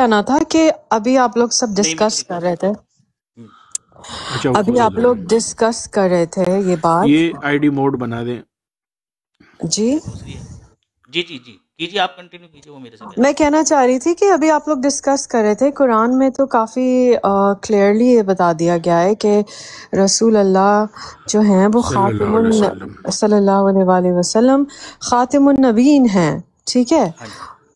کہنا تھا کہ ابھی آپ لوگ سب ڈسکس کر رہے تھے، ابھی آپ لوگ ڈسکس کر رہے تھے یہ بات. یہ آئی ڈی موڈ بنا دیں. جی جی جی جی کیجیے، آپ کنٹینیو کیجیے. وہ میرے سے میں کہنا چاہ رہی تھی کہ ابھی آپ لوگ ڈسکس کر رہے تھے، قرآن میں تو کافی کلیئرلی یہ بتا دیا گیا ہے کہ رسول اللہ جو ہیں وہ صلی اللہ علیہ وآلہ وسلم خاتم النبیین ہیں، ٹھیک ہے.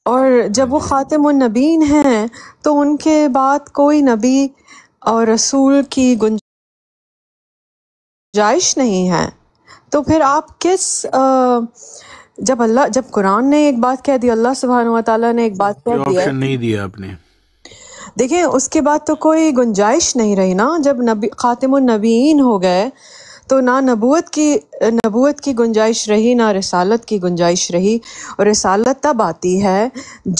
اور جب وہ خاتم النبیین ہیں تو ان کے بعد کوئی نبی اور رسول کی گنجائش نہیں ہے. تو پھر آپ کس جب قرآن نے ایک بات کہہ دی، اللہ سبحانہ و تعالیٰ نے ایک بات کہہ دی، آپشن نہیں دیا آپ نے. دیکھیں اس کے بعد تو کوئی گنجائش نہیں رہی نا. جب نبی خاتم النبیین ہو گئے تو نہ نبوت کی گنجائش رہی، نہ رسالت کی گنجائش رہی. اور رسالت تب آتی ہے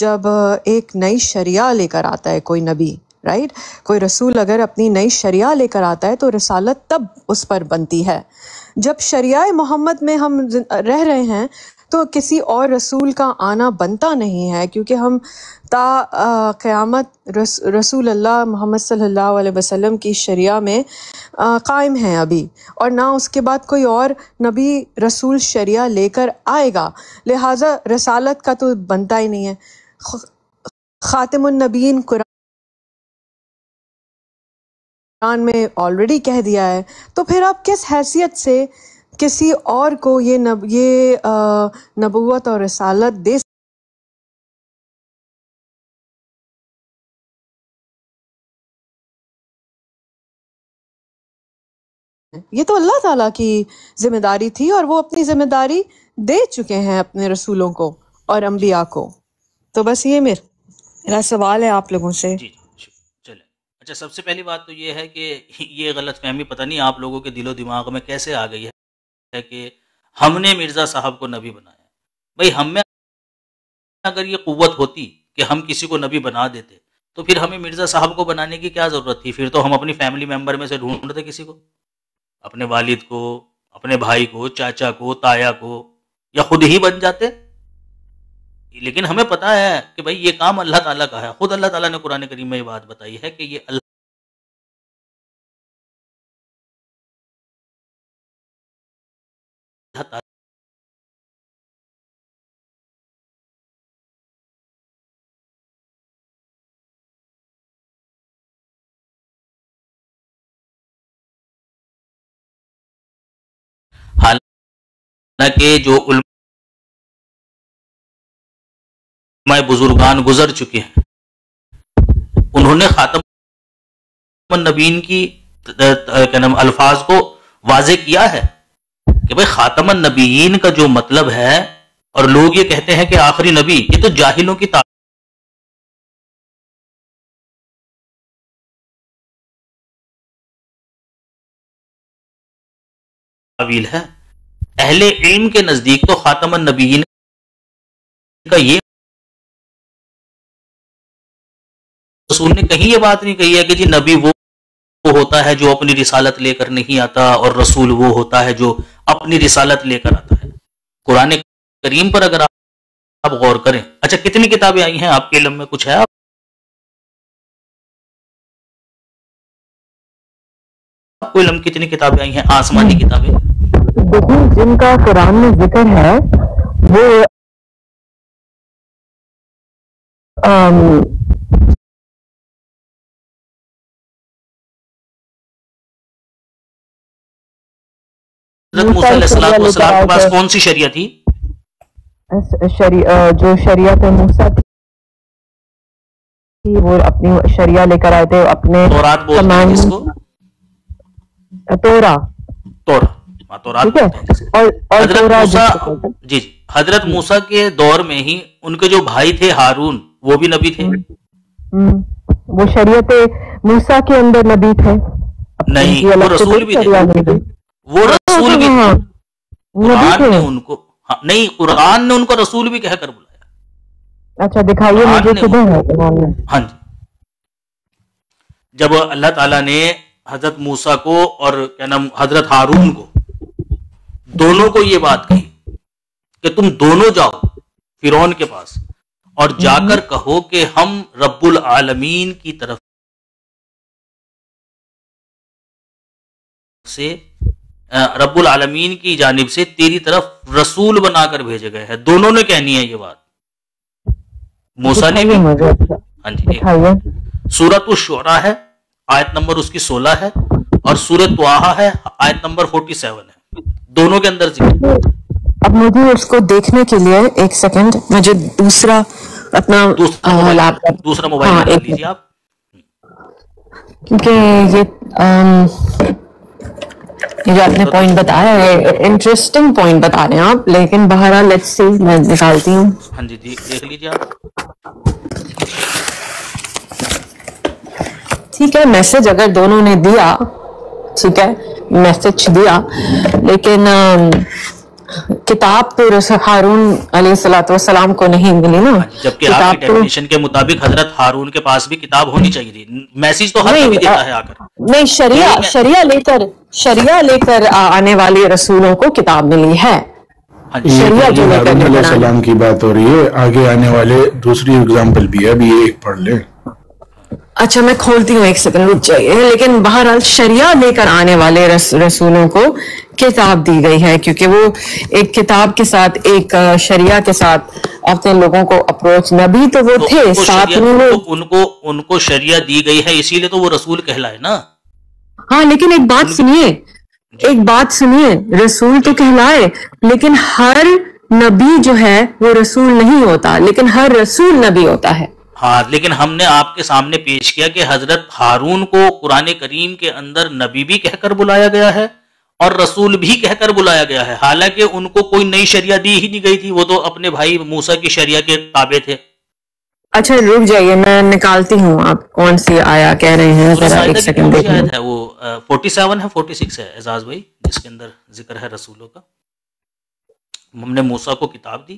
جب ایک نئی شریعہ لے کر آتا ہے کوئی نبی، رائٹ. کوئی رسول اگر اپنی نئی شریعہ لے کر آتا ہے تو رسالت تب اس پر بنتی ہے. جب شریعہ محمد میں ہم رہ رہے ہیں تو کسی اور رسول کا آنا بنتا نہیں ہے، کیونکہ ہم تا قیامت رسول اللہ محمد صلی اللہ علیہ وسلم کی شریعہ میں قائم ہیں ابھی، اور نہ اس کے بعد کوئی اور نبی رسول شریعہ لے کر آئے گا. لہٰذا رسالت کا تو بنتا ہی نہیں ہے. خاتم النبیین قرآن میں آلریڈی کہہ دیا ہے، تو پھر آپ کس حیثیت سے کسی اور کو یہ نبوت اور رسالت دے؟ یہ تو اللہ تعالیٰ کی ذمہ داری تھی، اور وہ اپنی ذمہ داری دے چکے ہیں اپنے رسولوں کو اور انبیاء کو. تو بس یہ میرا سوال ہے آپ لوگوں سے. جی چلیں. اچھا، سب سے پہلی بات تو یہ ہے کہ یہ غلط فہمی پتہ نہیں آپ لوگوں کے دل و دماغ میں کیسے آ گئی ہے کہ ہم نے مرزا صاحب کو نبی بنایا. بھائی ہم میں اگر یہ قوت ہوتی کہ ہم کسی کو نبی بنا دیتے تو پھر ہمیں مرزا صاحب کو بنانے کی کیا ضرورت تھی؟ پھر تو ہم اپنی فیملی ممبر میں سے ڈھونڈتے کسی کو، اپنے والد کو، اپنے بھائی کو، چاچا کو، تایا کو، یا خود ہی بن جاتے. لیکن ہمیں پتا ہے کہ بھائی یہ کام اللہ تعالیٰ کا ہے. خود اللہ تعالیٰ نے قرآن کریم میں یہ بات بتائی ہے کہ یہ اللہ تعالیٰ حالانکہ جو علماء بزرگان گزر چکے ہیں انہوں نے خاتم النبیین کی الفاظ کو واضح کیا ہے کہ بھائی خاتم النبیین کا جو مطلب ہے، اور لوگ یہ کہتے ہیں کہ آخری نبی، یہ تو جاہلوں کی تعویل ہے. اہل علم کے نزدیک تو خاتم النبیین کا یہ رسول نے کہیں یہ بات نہیں کہی ہے کہ جی نبی وہ ہوتا ہے جو اپنی رسالت لے کر نہیں آتا، اور رسول وہ ہوتا ہے جو اپنی رسالت لے کر آتا ہے. قرآن کریم پر اگر آپ غور کریں، اچھا کتنی کتابیں آئی ہیں آپ کے علم میں کچھ ہے؟ آپ کو علم کتنی کتابیں آئی ہیں آسمانی کتابیں؟ جن کا قرآن میں ذکر ہے وہ حضرت موسیٰ علیہ السلام کے پاس کون سی شریعت تھی؟ جو شریعت موسیٰ تھی وہ اپنی شریعہ لے کر آئے تھے، اپنے تورات بولتے ہیں جس کو، حضرت موسیٰ کے دور میں ہی ان کے جو بھائی تھے ہارون، وہ بھی نبی تھے. وہ شریعت موسیٰ کے اندر نبی تھے نہیں، وہ رسول بھی تھے. وہ رسول بھی تھے. قرآن نے ان کو نہیں، قرآن نے ان کو رسول بھی کہہ کر بلایا. اچھا دکھائیے مجھے کدھر ہے؟ ہاں جی، جب اللہ تعالیٰ نے حضرت موسیٰ کو اور کیا نام حضرت ہارون کو دونوں کو یہ بات کہی کہ تم دونوں جاؤ فرعون کے پاس اور جا کر کہو کہ ہم رب العالمین کی طرف سے رب العالمین کی جانب سے تیری طرف رسول بنا کر بھیجے گئے ہیں. دونوں نے کہنی ہے یہ بات, موسیٰ نے بھی. ہاں جی, سورۃ الشعراء ہے, آیت نمبر اس کی 16 ہے, اور سورۃ طٰہٰ ہے, آیت نمبر 47 ہے. دونوں کے اندر ذکر. اب مجھے اس کو دیکھنے کے لیے ایک سیکنڈ, مجھے دوسرا اپنا دوسرا موبائل لے لیجیے آپ, کیونکہ یہ جو آپ نے پوائنٹ بتایا ہے انٹرسٹنگ پوائنٹ بتا رہے ہیں آپ, لیکن بہرحال لیٹس سی, میں نکالتی ہوں. ہاں جی دیکھ لیجیے آپ. ٹھیک ہے, میسج اگر دونوں نے دیا, ٹھیک ہے, میسج دیا, لیکن کتاب تو ہارون علیہ الصلوۃ والسلام کو نہیں ملی نا. جبکہ آپ کی ڈیفینیشن کے مطابق حضرت ہارون کے پاس بھی کتاب ہونی چاہیے تھی. میسج تو ہر کوئی دیتا ہے آ کر. نہیں, شریعہ لے کر آنے والے رسولوں کو کتاب ملی ہے. شریعہ جو لے کر ہارون علیہ السلام کی بات ہو رہی ہے, آگے آنے والے دوسری اگزامپل بھی ہے, ابھی ایک پڑھ لیں. اچھا میں کھولتی ہوں, ایک سیکنڈ رک جائیے. لیکن بہرحال شریعہ لے کر آنے والے رسولوں کو کتاب دی گئی ہے, کیونکہ وہ ایک کتاب کے ساتھ, ایک شریعہ کے ساتھ اپنے لوگوں کو اپروچ, نبی تو وہ تھے ساتھ, ان کو شریعہ دی گئی ہے, اسی لیے تو وہ رسول کہلائے نا. ہاں لیکن ایک بات سنیے, رسول تو کہلائے, لیکن ہر نبی جو ہے وہ رسول نہیں ہوتا, لیکن ہر رسول نبی ہوتا ہے. ہاں, لیکن ہم نے آپ کے سامنے پیش کیا کہ حضرت ہارون کو قرآن کریم کے اندر نبی بھی کہہ کر بلایا گیا ہے اور رسول بھی کہہ کر بلایا گیا ہے, حالانکہ ان کو کوئی نئی شریعہ دی ہی نہیں گئی تھی, وہ تو اپنے بھائی موسیٰ کی شریعہ کے تابع تھے. اچھا رک جائیے, میں نکالتی ہوں, آپ کون سی آیا کہہ رہے ہیں, ذرا ایک سیکنڈ دیکھیں. وہ 47 ہے 46 ہے اعزاز بھائی, جس کے اندر ذکر ہے رسولوں کا. ہم نے موسیٰ کو کتاب دی,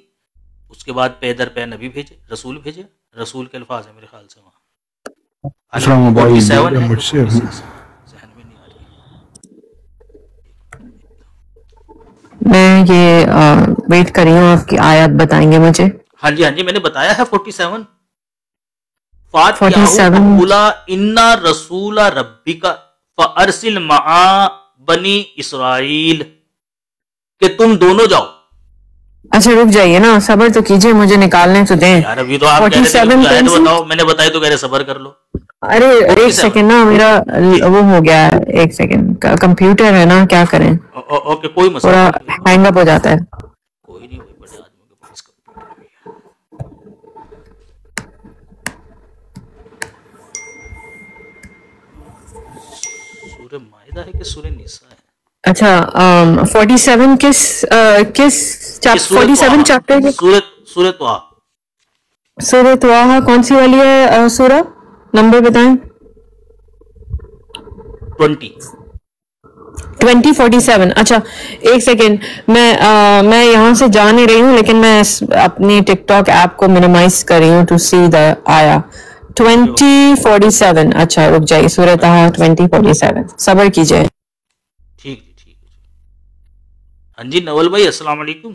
اس کے بعد پے در پے نبی بھیجے, رسول بھیجے. رسول کے الفاظ ہیں میرے خیال سے وہاں. 47 ہے, ذہن میں نہیں آ رہی. میں یہ ویٹ کر رہی ہوں, آپ کی آیات بتائیں گے مجھے. ہاں جی میں نے بتایا ہے 47. فَاتِحَا اِنَّا رَسُولَ رَبِّكَ فَأَرْسِلْ مَعَا بَنِي اسرائیل, کہ تم دونوں جاؤ. اچھا رک جائیے نا, صبر تو کیجئے, مجھے نکالنے تو دیں. یار ابھی تو آپ کہہ رہے تھے بتاؤ, میں نے بتائی تو کہہ رہے صبر کر لو. ارے ایک سیکنڈ نا, میرا وہ ہو گیا ہے, ایک سیکنڈ, کمپیوٹر ہے نا, کیا کریں, اوکے کوئی مسئلہ, تھوڑا ہینگ اپ ہو جاتا ہے. کوئی نہیں, بڑے آدمیوں کے پاس کمپیوٹر بھی ہے. سورہ مائدہ ہے کہ سورہ نساء ہے؟ اچھا 47 کس 47 چیپٹر کی سورہ طٰہٰ. سورہ طٰہٰ کون سی والی ہے سورہ, نمبر بتائیں. 2047. اچھا ایک سیکنڈ, میں یہاں سے جا نہیں رہی ہوں, لیکن میں اپنی ٹک ٹاک ایپ کو منیمائز کر رہی ہوں ٹو سی دا آیا 2047. اچھا رک جائیے, سورہ طٰہٰ 2047, صبر کیجئے. ٹھیک. ہاں جی نول بھائی السلام علیکم.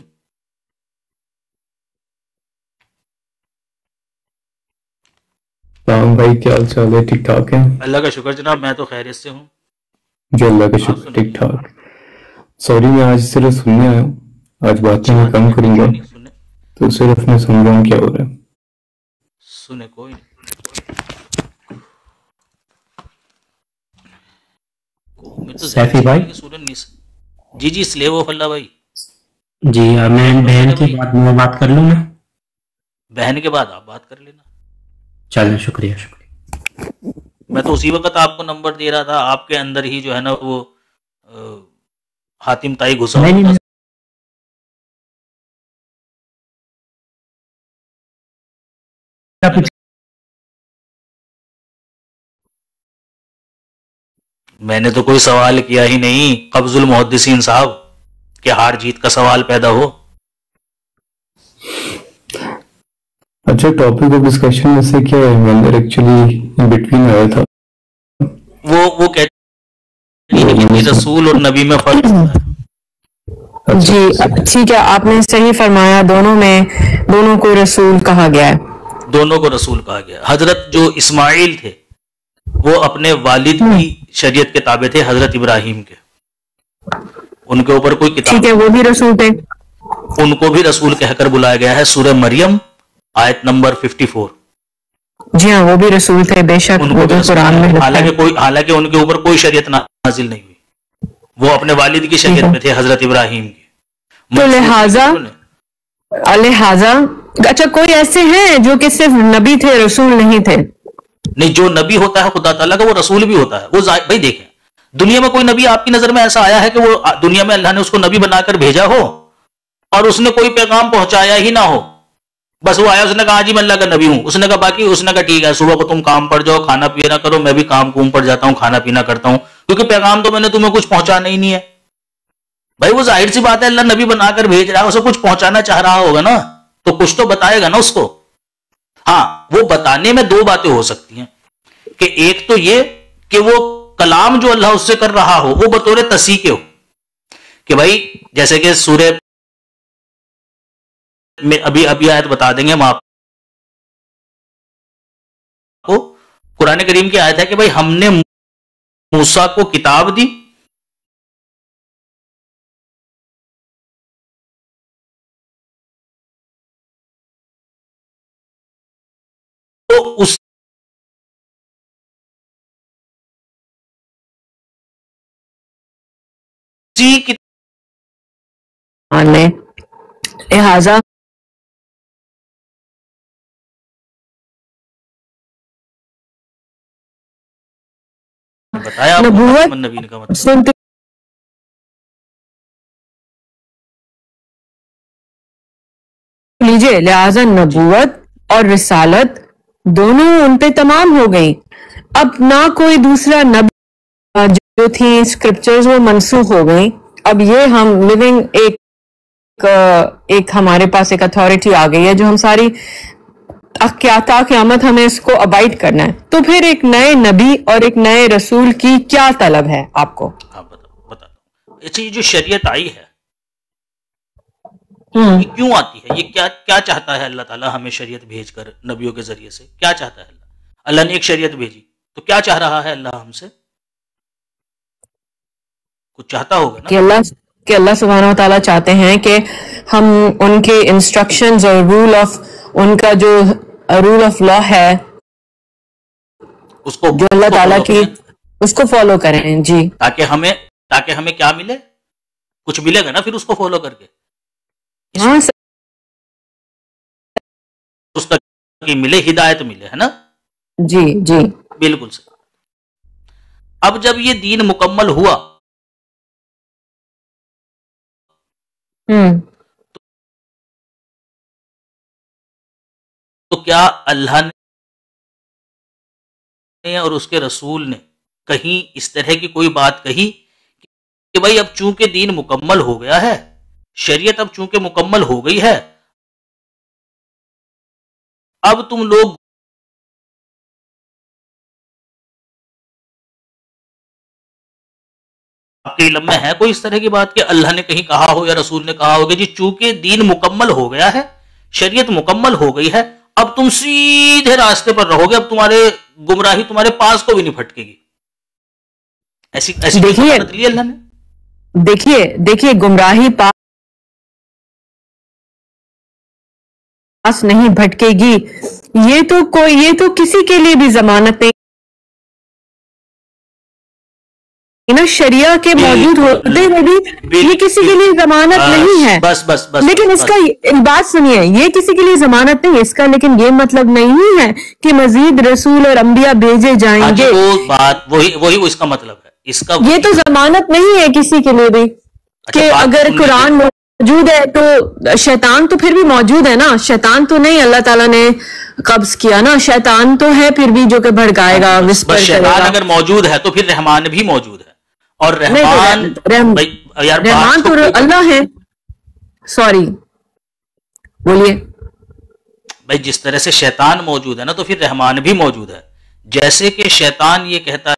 سلام بھائی, کیا حال چال ہے؟ ٹھیک ٹھاک ہے؟ اللہ کا شکر جناب, میں تو خیریت سے ہوں. جی اللہ کا شکر, ٹھیک ٹھاک. سوری میں آج صرف سننے آیا ہوں, آج باتیں میں کم کروں گا, تو صرف میں سن رہا ہوں کیا ہو رہا ہے. سنے کوئی نہیں. سیفی بھائی, جی سلیو آف اللہ بھائی. جی میں بہن کے بعد میں بات کر لوں میں. بہن کے بعد آپ بات کر لینا. چلیں شکریہ. میں تو اسی وقت آپ کو نمبر دے رہا تھا, آپ کے اندر ہی جو ہے نا وہ حاتم تائی گھسا. میں نے تو کوئی سوال کیا ہی نہیں قبض المحدثین صاحب, کہ ہار جیت کا سوال پیدا ہو. اچھا ٹاپک آف ڈسکشن میں سے کیا ہے, میں اندر ایکچولی بٹوین آیا تھا. وہ کہتے ہیں کہ رسول اور نبی میں فرق ہے. جی ٹھیک ہے, آپ نے صحیح فرمایا, دونوں کو رسول کہا گیا ہے. دونوں کو رسول کہا گیا. حضرت جو اسماعیل تھے وہ اپنے والد کی شریعت کے تابع تھے، حضرت ابراہیم کے. ان کے اوپر کوئی کتاب، ٹھیک ہے، وہ بھی رسول تھے، ان کو بھی رسول کہہ کر بلایا گیا ہے. سورہ مریم آیت نمبر 54. جی ہاں، وہ بھی رسول تھے بے شک، ان وہ کو تو بھی رسول قرآن میں کہا، لکھا ہے. حالانکہ ان کے اوپر کوئی شریعت نازل نہیں ہوئی، وہ اپنے والد کی شریعت میں تھے، حضرت ابراہیم کی. تو لہٰذا اچھا کوئی ایسے ہیں جو کہ صرف نبی تھے، رسول نہیں تھے؟ نہیں، جو نبی ہوتا ہے خدا تعالیٰ کا وہ رسول بھی ہوتا ہے. وہ بھائی دیکھیں، دنیا میں کوئی نبی آپ کی نظر میں ایسا آیا ہے کہ وہ دنیا میں اللہ نے اس کو نبی بنا کر بھیجا ہو اور اس نے کوئی پیغام پہنچایا ہی نہ ہو؟ بس وہ آیا، اس نے کہا جی میں اللہ کا نبی ہوں، اس نے کہا باقی، اس نے کہا ٹھیک ہے صبح کو تم کام پر جاؤ، کھانا پینا کرو، میں بھی کام پر جاتا ہوں، کھانا پینا کرتا ہوں، کیونکہ پیغام تو میں نے تمہیں کچھ پہنچانا ہی نہیں ہے. بھائی وہ ظاہر سی بات ہے، اللہ نبی بنا کر بھیج رہا ہے، اسے کچھ پہنچانا چاہ رہا ہوگا نا، تو کچھ تو بتائے گا نا اس کو. ہاں، وہ بتانے میں دو باتیں ہو سکتی ہیں کہ ایک تو یہ کہ وہ کلام جو اللہ اس سے کر رہا ہو وہ بطور تصحیح کے ہو، کہ بھائی جیسے کہ سورہ میں ابھی آیت بتا دیں گے ہم آپ کو. قرآن کریم کی آیت ہے کہ بھائی ہم نے موسیٰ کو کتاب دی، تو اسی لہٰذا بتایا نبوت نبی کا مطلب. سنتے لیجئے، لہٰذا نبوت اور رسالت دونوں ان پہ تمام ہو گئی. اب نہ کوئی دوسرا نبی، جو تھی اسکرپچرز وہ منسوخ ہو گئی. اب یہ ہم لیونگ ایک ہمارے پاس ایک اتھارٹی آ گئی ہے جو ہم ساری قیامت ہمیں اس کو ابائڈ کرنا ہے. تو پھر ایک نئے نبی اور ایک نئے رسول کی کیا طلب ہے آپ کو؟ ہاں بتا دو. اچھا، یہ جو شریعت آئی ہے یہ کیوں آتی ہے؟ یہ کیا چاہتا ہے اللہ تعالیٰ ہمیں شریعت بھیج کر نبیوں کے ذریعے سے؟ کیا چاہتا ہے اللہ نے ایک شریعت بھیجی تو کیا چاہ رہا ہے اللہ ہم سے؟ کچھ چاہتا ہوگا نا کہ اللہ سبحانہ و تعالیٰ چاہتے ہیں کہ ہم ان کے انسٹرکشنز اور ان کا جو رول آف لا ہے اس کو جو اللہ تعالیٰ کی، اس کو فالو کریں. جی، تاکہ ہمیں کیا ملے؟ کچھ ملے گا نا پھر اس کو فالو کر کے. ہاں اس کی ملے، ہدایت ملے، ہے نا. جی جی بالکل صحیح. اب جب یہ دین مکمل ہوا تو کیا اللہ نے اور اس کے رسول نے کہیں اس طرح کی کوئی بات کہی کہ بھائی اب چونکہ دین مکمل ہو گیا ہے، شریعت اب چونکہ مکمل ہو گئی ہے، اب تم لوگ آپ کے علم میں ہے کوئی اس طرح کی بات کہ اللہ نے کہیں کہا ہو یا رسول نے کہا ہو کہ جی چونکہ دین مکمل ہو گیا ہے، شریعت مکمل ہو گئی ہے، اب تم سیدھے راستے پر رہو گے، اب تمہارے گمراہی تمہارے پاس کو بھی نہیں پھٹکے گی؟ ایسی دیکھیے اللہ نے، دیکھیے گمراہی پاس نہیں بھٹکے گی، یہ تو کسی کے لیے بھی ضمانت نہیں نا، شریعہ کے موجود ہوتے ہوئے بھی یہ کسی کے لیے ضمانت نہیں ہے. بس لیکن اس کا بات سنیے، یہ کسی کے لیے ضمانت نہیں ہے اس کا، لیکن یہ مطلب نہیں ہے کہ مزید رسول اور انبیاء بھیجے جائیں گے. وہی اس کا مطلب ہے. اس کا یہ تو ضمانت نہیں ہے کسی کے لیے بھی کہ اگر قرآن موجود ہے تو شیطان تو پھر بھی موجود ہے نا. شیطان تو نہیں اللہ تعالیٰ نے قبض کیا نا، شیطان تو ہے پھر بھی جو کہ بھڑکائے گا، وسپر کرے گا. شیطان اگر موجود ہے تو پھر رحمان بھی موجود ہے، اور رحمان تو اللہ ہے. سوری بولیے. بھائی جس طرح سے شیطان موجود ہے نا تو پھر رحمان بھی موجود ہے. جیسے کہ شیطان یہ کہتا ہے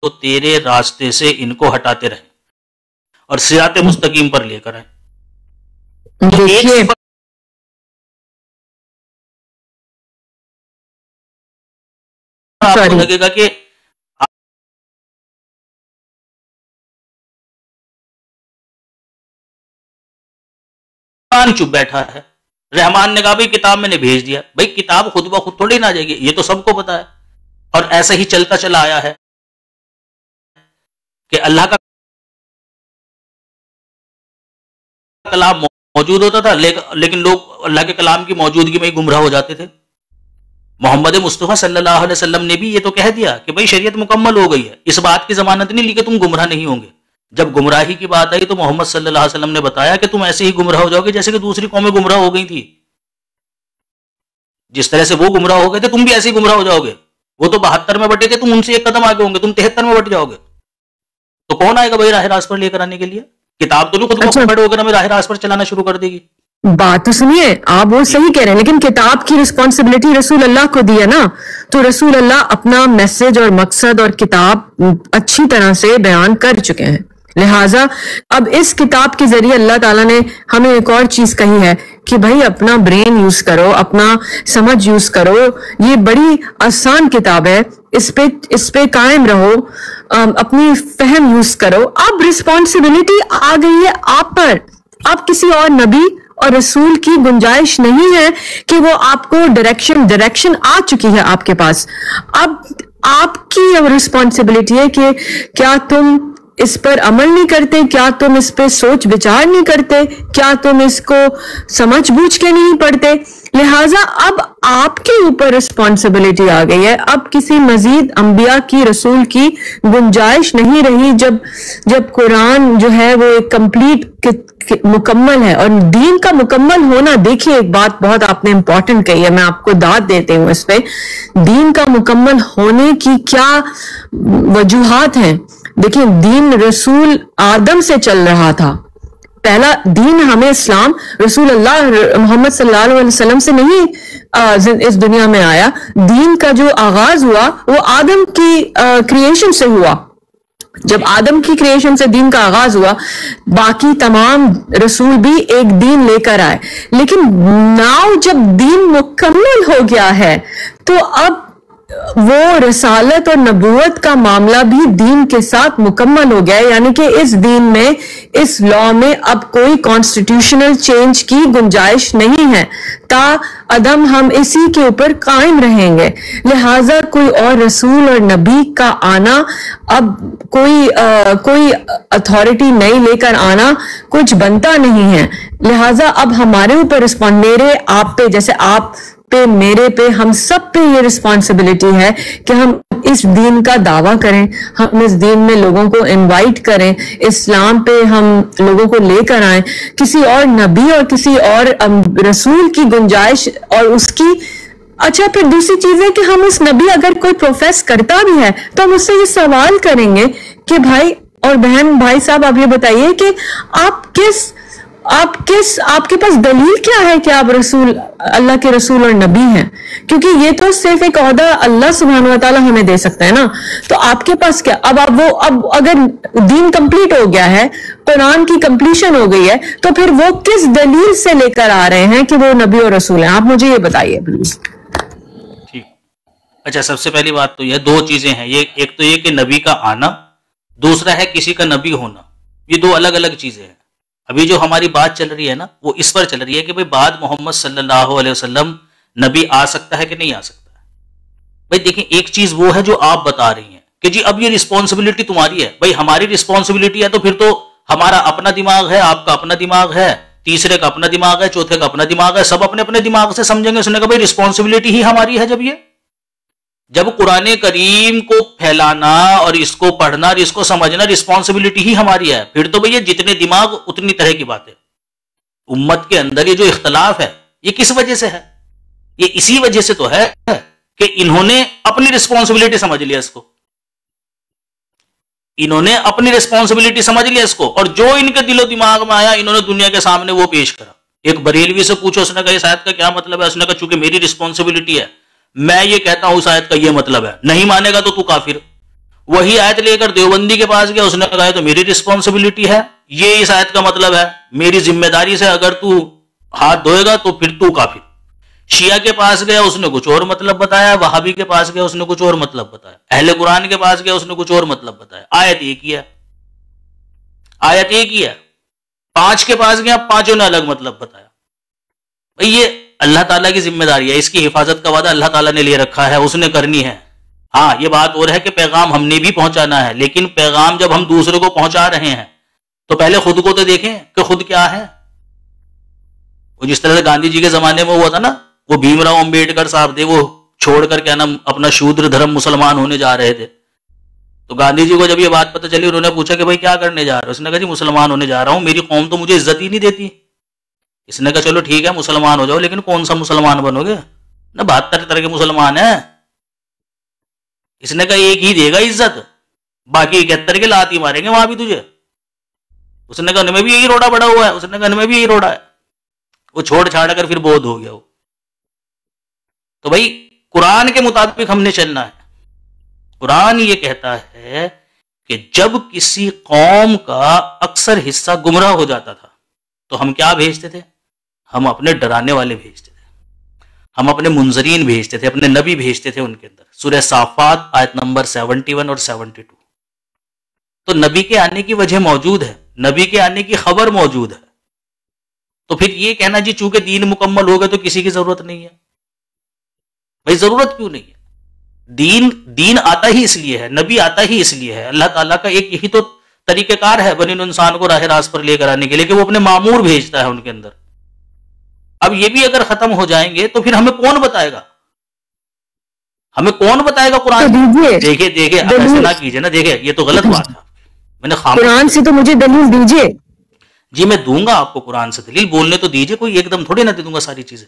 تو تیرے راستے سے ان کو ہٹاتے رہیں اور صراط مستقیم پر لے کر آئیں. آپ کو Sorry. لگے گا کہ چپ بیٹھا ہے. رحمان نے کہا بھائی کتاب میں نے بھیج دیا. بھائی کتاب خود بخود تھوڑی نہ آ جائے گی، یہ تو سب کو پتا ہے. اور ایسا ہی چلتا چلا آیا ہے کہ اللہ کا کلام موجود ہوتا تھا، لیکن لوگ اللہ کے کلام کی موجودگی میں ہی گمراہ ہو جاتے تھے. محمد مصطفیٰ صلی اللہ علیہ وسلم نے بھی یہ تو کہہ دیا کہ بھائی شریعت مکمل ہو گئی ہے، اس بات کی ضمانت نہیں لی کہ تم گمراہ نہیں ہوں گے. جب گمراہی کی بات آئی تو محمد صلی اللہ علیہ وسلم نے بتایا کہ تم ایسے ہی گمراہ ہو جاؤ گے جیسے کہ دوسری قومیں گمراہ ہو گئی تھی. جس طرح سے وہ گمراہ ہو گئے تھے تم بھی ایسے ہی گمراہ ہو جاؤ گے. وہ تو 72 میں بٹے تھے، تم ان سے ایک قدم آگے ہوں گے، تم 73 میں بٹ جاؤ گے. تو کون آئے گا بھائی راہ راست پر لے کر آنے کے لیے؟ کتاب تو نہیں خود اچھا. بخود ہو کر ہمیں راہ راست پر چلانا شروع کر دے گی. بات تو سنیے، آپ وہ صحیح کہہ رہے ہیں، لیکن کتاب کی رسپانسبلٹی رسول اللہ کو دی ہے نا. تو رسول اللہ اپنا میسج اور مقصد اور کتاب اچھی طرح سے بیان کر چکے ہیں. لہٰذا اب اس کتاب کے ذریعے اللہ تعالیٰ نے ہمیں ایک اور چیز کہی ہے کہ بھائی اپنا برین یوز کرو، اپنا سمجھ یوز کرو. یہ بڑی آسان کتاب ہے، اس پہ قائم رہو، اپنی فہم یوز کرو. اب رسپانسبلٹی آ گئی ہے آپ پر. اب کسی اور نبی اور رسول کی گنجائش نہیں ہے کہ وہ آپ کو ڈائریکشن آ چکی ہے آپ کے پاس. اب آپ کی رسپانسبلٹی ہے کہ کیا تم اس پر عمل نہیں کرتے، کیا تم اس پہ سوچ بچار نہیں کرتے، کیا تم اس کو سمجھ بوجھ کے نہیں پڑھتے. لہٰذا اب آپ کے اوپر رسپانسبلٹی آ گئی ہے. اب کسی مزید انبیاء کی، رسول کی گنجائش نہیں رہی. جب قرآن جو ہے وہ ایک کمپلیٹ مکمل ہے. اور دین کا مکمل ہونا، دیکھیے ایک بات بہت آپ نے امپورٹنٹ کہی ہے، میں آپ کو داد دیتی ہوں اس پہ. دین کا مکمل ہونے کی کیا وجوہات ہیں؟ دیکھیں، دین رسول آدم سے چل رہا تھا. پہلا دین ہمیں اسلام رسول اللہ محمد صلی اللہ علیہ وسلم سے نہیں اس دنیا میں آیا. دین کا جو آغاز ہوا وہ آدم کی کریشن سے ہوا. جب آدم کی کریشن سے دین کا آغاز ہوا، باقی تمام رسول بھی ایک دین لے کر آئے. لیکن ناؤ جب دین مکمل ہو گیا ہے تو اب وہ رسالت اور نبوت کا معاملہ بھی دین کے ساتھ مکمل ہو گیا ہے. یعنی کہ اس دین میں، اس لا میں اب کوئی کانسٹیٹیوشنل چینج کی گنجائش نہیں ہے. تا عدم ہم اسی کے اوپر قائم رہیں گے. لہٰذا کوئی اور رسول اور نبی کا آنا، اب کوئی اتھارٹی نئی لے کر آنا کچھ بنتا نہیں ہے. لہٰذا اب ہمارے اوپر میرے آپ پہ، جیسے آپ پہ، میرے پہ، ہم سب پہ یہ رسپانسبلٹی ہے کہ ہم اس دین کا دعویٰ کریں، ہم اس دین میں لوگوں کو انوائٹ کریں، اسلام پہ ہم لوگوں کو لے کر آئیں. کسی اور نبی اور کسی اور رسول کی گنجائش اور اس کی اچھا. پھر دوسری چیز ہے کہ ہم اس نبی، اگر کوئی پروفیس کرتا بھی ہے تو ہم اس سے یہ سوال کریں گے کہ بھائی اور بہن، بھائی صاحب، آپ یہ بتائیے کہ آپ کے پاس دلیل کیا ہے کہ آپ اللہ کے رسول اور نبی ہیں؟ کیونکہ یہ تو صرف ایک عہدہ اللہ سبحانہ و تعالیٰ ہمیں دے سکتا ہے نا. تو آپ کے پاس کیا؟ اب اگر دین کمپلیٹ ہو گیا ہے، قرآن کی کمپلیشن ہو گئی ہے، تو پھر وہ کس دلیل سے لے کر آ رہے ہیں کہ وہ نبی اور رسول ہیں؟ آپ مجھے یہ بتائیے پلیز. ٹھیک. اچھا، سب سے پہلی بات تو یہ دو چیزیں ہیں. ایک تو یہ کہ نبی کا آنا، دوسرا ہے کسی کا نبی ہونا. یہ دو الگ الگ چیزیں ہیں. ابھی جو ہماری بات چل رہی ہے نا، وہ اس پر چل رہی ہے کہ بھئی بعد محمد صلی اللہ علیہ وسلم نبی آ سکتا ہے کہ نہیں آ سکتا ہے. بھئی دیکھیں، ایک چیز وہ ہے جو آپ بتا رہی ہیں کہ جی اب یہ رسپانسبلٹی تمہاری ہے. بھئی ہماری رسپانسبلٹی ہے تو پھر تو ہمارا اپنا دماغ ہے، آپ کا اپنا دماغ ہے، تیسرے کا اپنا دماغ ہے، چوتھے کا اپنا دماغ ہے. سب اپنے اپنے دماغ سے سمجھیں گے. سنیں گے بھئی رسپانسبلٹی ہی ہماری ہے. جب قرآن کریم کو پھیلانا اور اس کو پڑھنا اور اس کو سمجھنا رسپانسبلٹی ہی ہماری ہے، پھر تو بھئی جتنے دماغ اتنی طرح کی باتیں. امت کے اندر یہ جو اختلاف ہے یہ کس وجہ سے ہے؟ یہ اسی وجہ سے تو ہے کہ انہوں نے اپنی رسپانسبلٹی سمجھ لیا اس کو. انہوں نے اپنی رسپانسبلٹی سمجھ لیا اس کو، اور جو ان کے دل و دماغ میں آیا انہوں نے دنیا کے سامنے وہ پیش کرا. ایک بریلوی سے پوچھو، اس نے کہا اس آیت کا کیا مطلب ہے؟ اس نے کہا چونکہ میری رسپانسبلٹی ہے، میں یہ کہتا ہوں اس آیت کا یہ مطلب ہے. نہیں مانے گا تو کافر. وہی آیت لے کر دیوبندی کے پاس گیا، اس نے کہا تو میری رسپانسبلٹی ہے، یہ اس آیت کا مطلب ہے، میری ذمہ داری سے اگر تو ہاتھ دھوئے گا تو پھر تو کافر. شیعہ کے پاس گیا اس نے کچھ اور مطلب بتایا، وہابی کے پاس گیا اس نے کچھ اور مطلب بتایا، اہل قرآن کے پاس گیا اس نے کچھ اور مطلب بتایا. آیت ایک ہی ہے، آیت ایک ہی ہے. 5 کے پاس گیا، 5 نے الگ مطلب بتایا. بھئی یہ اللہ تعالیٰ کی ذمہ داری ہے، اس کی حفاظت کا وعدہ اللہ تعالیٰ نے لے رکھا ہے، اس نے کرنی ہے. ہاں یہ بات اور ہے کہ پیغام ہم نے بھی پہنچانا ہے، لیکن پیغام جب ہم دوسرے کو پہنچا رہے ہیں تو پہلے خود کو تو دیکھیں کہ خود کیا ہے. وہ جس طرح سے گاندھی جی کے زمانے میں ہوا تھا نا، وہ بھیم راؤ امبیڈکر صاحب تھے، وہ چھوڑ کر کیا نام اپنا شودر دھرم مسلمان ہونے جا رہے تھے. تو گاندھی جی کو جب یہ بات پتہ چلی، انہوں نے پوچھا کہ بھائی کیا کرنے جا رہے ہو؟ اس نے کہا جی مسلمان ہونے جا رہا ہوں، میری قوم تو مجھے عزت ہی نہیں دیتی. اس نے کہا چلو ٹھیک ہے مسلمان ہو جاؤ، لیکن کون سا مسلمان بنو گے؟ نہ 72 طرح کے مسلمان ہیں. اس نے کہا ایک ہی دے گا عزت، باقی 71 کے لاتی ماریں گے وہاں بھی تجھے. اس نے کہا ان میں بھی یہی روڑا بڑا ہوا ہے، اس نے کہا ان میں بھی یہی روڑا ہے. وہ چھوڑ چھاڑ کر پھر بودھ ہو گیا وہ. تو بھائی قرآن کے مطابق ہم نے چلنا ہے. قرآن یہ کہتا ہے کہ جب کسی قوم کا اکثر حصہ گمراہ ہو جاتا تھا تو ہم کیا بھیجتے تھے؟ ہم اپنے ڈرانے والے بھیجتے تھے، ہم اپنے منذرین بھیجتے تھے، اپنے نبی بھیجتے تھے ان کے اندر. سورہ صافات آیت نمبر 71 اور 72. تو نبی کے آنے کی وجہ موجود ہے، نبی کے آنے کی خبر موجود ہے. تو پھر یہ کہنا جی چونکہ دین مکمل ہو گئے تو کسی کی ضرورت نہیں ہے. بھائی ضرورت کیوں نہیں ہے؟ دین آتا ہی اس لیے ہے، نبی آتا ہی اس لیے ہے. اللہ تعالیٰ کا ایک یہی تو طریقہ کار ہے بنی انسان کو راہ راست پر لے کر آنے کے لیے کہ وہ اپنے مامور بھیجتا ہے ان کے اندر. اب یہ بھی اگر ختم ہو جائیں گے تو پھر ہمیں کون بتائے گا؟ ہمیں کون بتائے گا قرآن؟ دیکھیں اب ایسے نہ کیجئے نا، دیکھیں یہ تو غلط بات ہے. میں نے قرآن سے تو مجھے دلیل دیجئے. جی میں دوں گا آپ کو قرآن سے دلیل، بولنے تو دیجئے، کوئی ایک دم تھوڑی نہ دے دوں گا ساری چیزیں.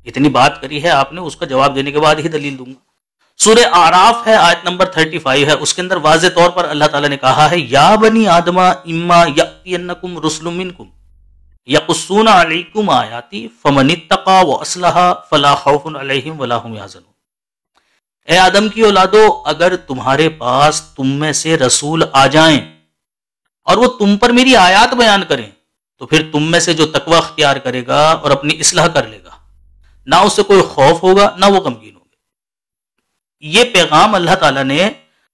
اتنی بات کری ہے آپ نے، اس کا جواب دینے کے بعد ہی دلیل دوں گا. سورہ اعراف ہے آیت نمبر 35 ہے، اس کے اندر واضح طور پر اللہ تعالیٰ نے کہا ہے یا بنی آدم اما یأتینکم رسل منکم یقصون علیکم آیاتی فمن اتقی واصلح فلا خوف علیہم ولا هم یحزنون. اے آدم کی اولادو، اگر تمہارے پاس تم میں سے رسول آ جائیں اور وہ تم پر میری آیات بیان کریں تو پھر تم میں سے جو تقوی اختیار کرے گا اور اپنی اصلاح کر لے گا، نہ اس سے کوئی خوف ہوگا نہ وہ غمگین ہوگا. یہ پیغام اللہ تعالیٰ نے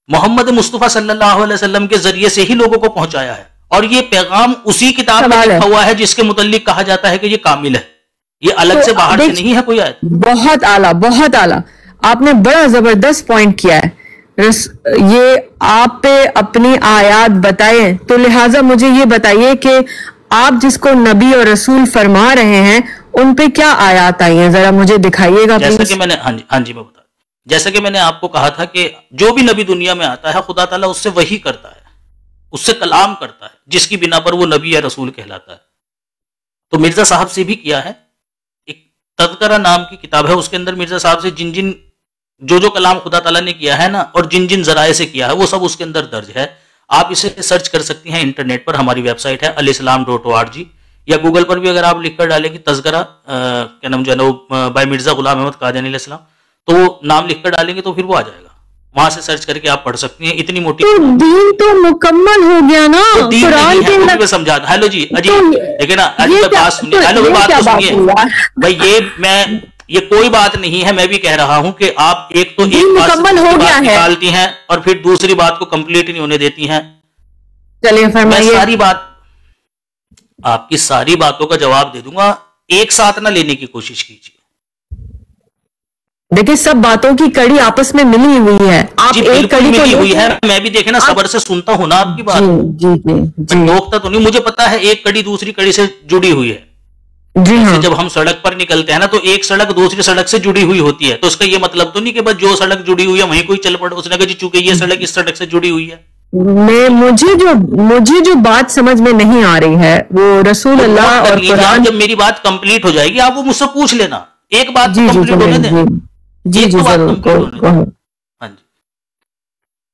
محمد مصطفیٰ صلی اللہ علیہ وسلم کے ذریعے سے ہی لوگوں کو پہنچایا ہے، اور یہ پیغام اسی کتاب میں لکھا ہوا ہے جس کے متعلق کہا جاتا ہے کہ یہ کامل ہے، یہ الگ سے باہر سے نہیں ہے کوئی آیت. بہت اعلیٰ، بہت اعلیٰ، آپ نے بڑا زبردست پوائنٹ کیا ہے. یہ آپ پہ اپنی آیات بتائیں، تو لہٰذا مجھے یہ بتائیے کہ آپ جس کو نبی اور رسول فرما رہے ہیں ان پہ کیا آیات آئی ہیں، ذرا مجھے دکھائیے گا. جیسا کہ میں نے ہاں جی میں بتا، جیسا کہ میں نے آپ کو کہا تھا کہ جو بھی نبی دنیا میں آتا ہے خدا تعالیٰ اس سے وحی کرتا ہے، اس سے کلام کرتا ہے، جس کی بنا پر وہ نبی یا رسول کہلاتا ہے. تو مرزا صاحب سے بھی کیا ہے، ایک تذکرہ نام کی کتاب ہے، اس کے اندر مرزا صاحب سے جن جو کلام خدا تعالیٰ نے کیا ہے نا، اور جن ذرائع سے کیا ہے، وہ سب اس کے اندر درج ہے. آپ اسے سرچ کر سکتی ہیں انٹرنیٹ پر، ہماری ویب سائٹ ہے alislam.org، یا گوگل پر بھی اگر آپ لکھ کر ڈالیں گے تذکرہ کیا نام جو ہے نا بائی مرزا غلام احمد قادیانی علیہ السلام، تو وہ نام لکھ کر ڈالیں گے تو پھر وہ آ جائے گا، وہاں سے سرچ کر کے آپ پڑھ سکتی ہیں. اتنی موٹی دین تو مکمل ہو گیا نا قرآن کے اندر سمجھا. ہیلو جی دیکھیں نا، بات سنیے، ہیلو بات تو سنیے بھائی، یہ کوئی بات نہیں ہے. میں بھی کہہ رہا ہوں کہ آپ ایک تو ایک مکمل ہو گیا ہے نکالتی ہیں اور پھر دوسری بات کو کمپلیٹ نہیں ہونے دیتی ہیں. چلیے فرمائیے. ساری بات آپ کی ساری باتوں کا جواب دے دوں گا، ایک ساتھ نہ لینے کی کوشش کیجیے. دیکھیں سب باتوں کی کڑی آپس میں ملی ہوئی ہے، آپ ایک کڑی ملی ہوئی ہے. میں بھی دیکھیں نا صبر سے سنتا ہوں نا آپ کی بات، ٹوکتا تو نہیں. مجھے پتا ہے ایک کڑی دوسری کڑی سے جڑی ہوئی ہے. جی ہاں، جب ہم سڑک پر نکلتے ہیں نا تو ایک سڑک دوسری سڑک سے جڑی ہوئی ہوتی ہے، تو اس کا یہ مطلب تو نہیں کہ بس جو سڑک جڑی ہوئی ہے وہیں کوئی چل پڑے. اس نے کہا جی چونکہ یہ سڑک اس سڑک سے جڑی ہوئی ہے. مجھے جو بات سمجھ میں نہیں آ رہی ہے وہ رسول اللہ اور قرآن. جب میری بات کمپلیٹ ہو جائے گی آپ وہ مجھ سے پوچھ لینا، ایک بات کمپلیٹ ہونے دیں. جی ضرور. ہاں جی،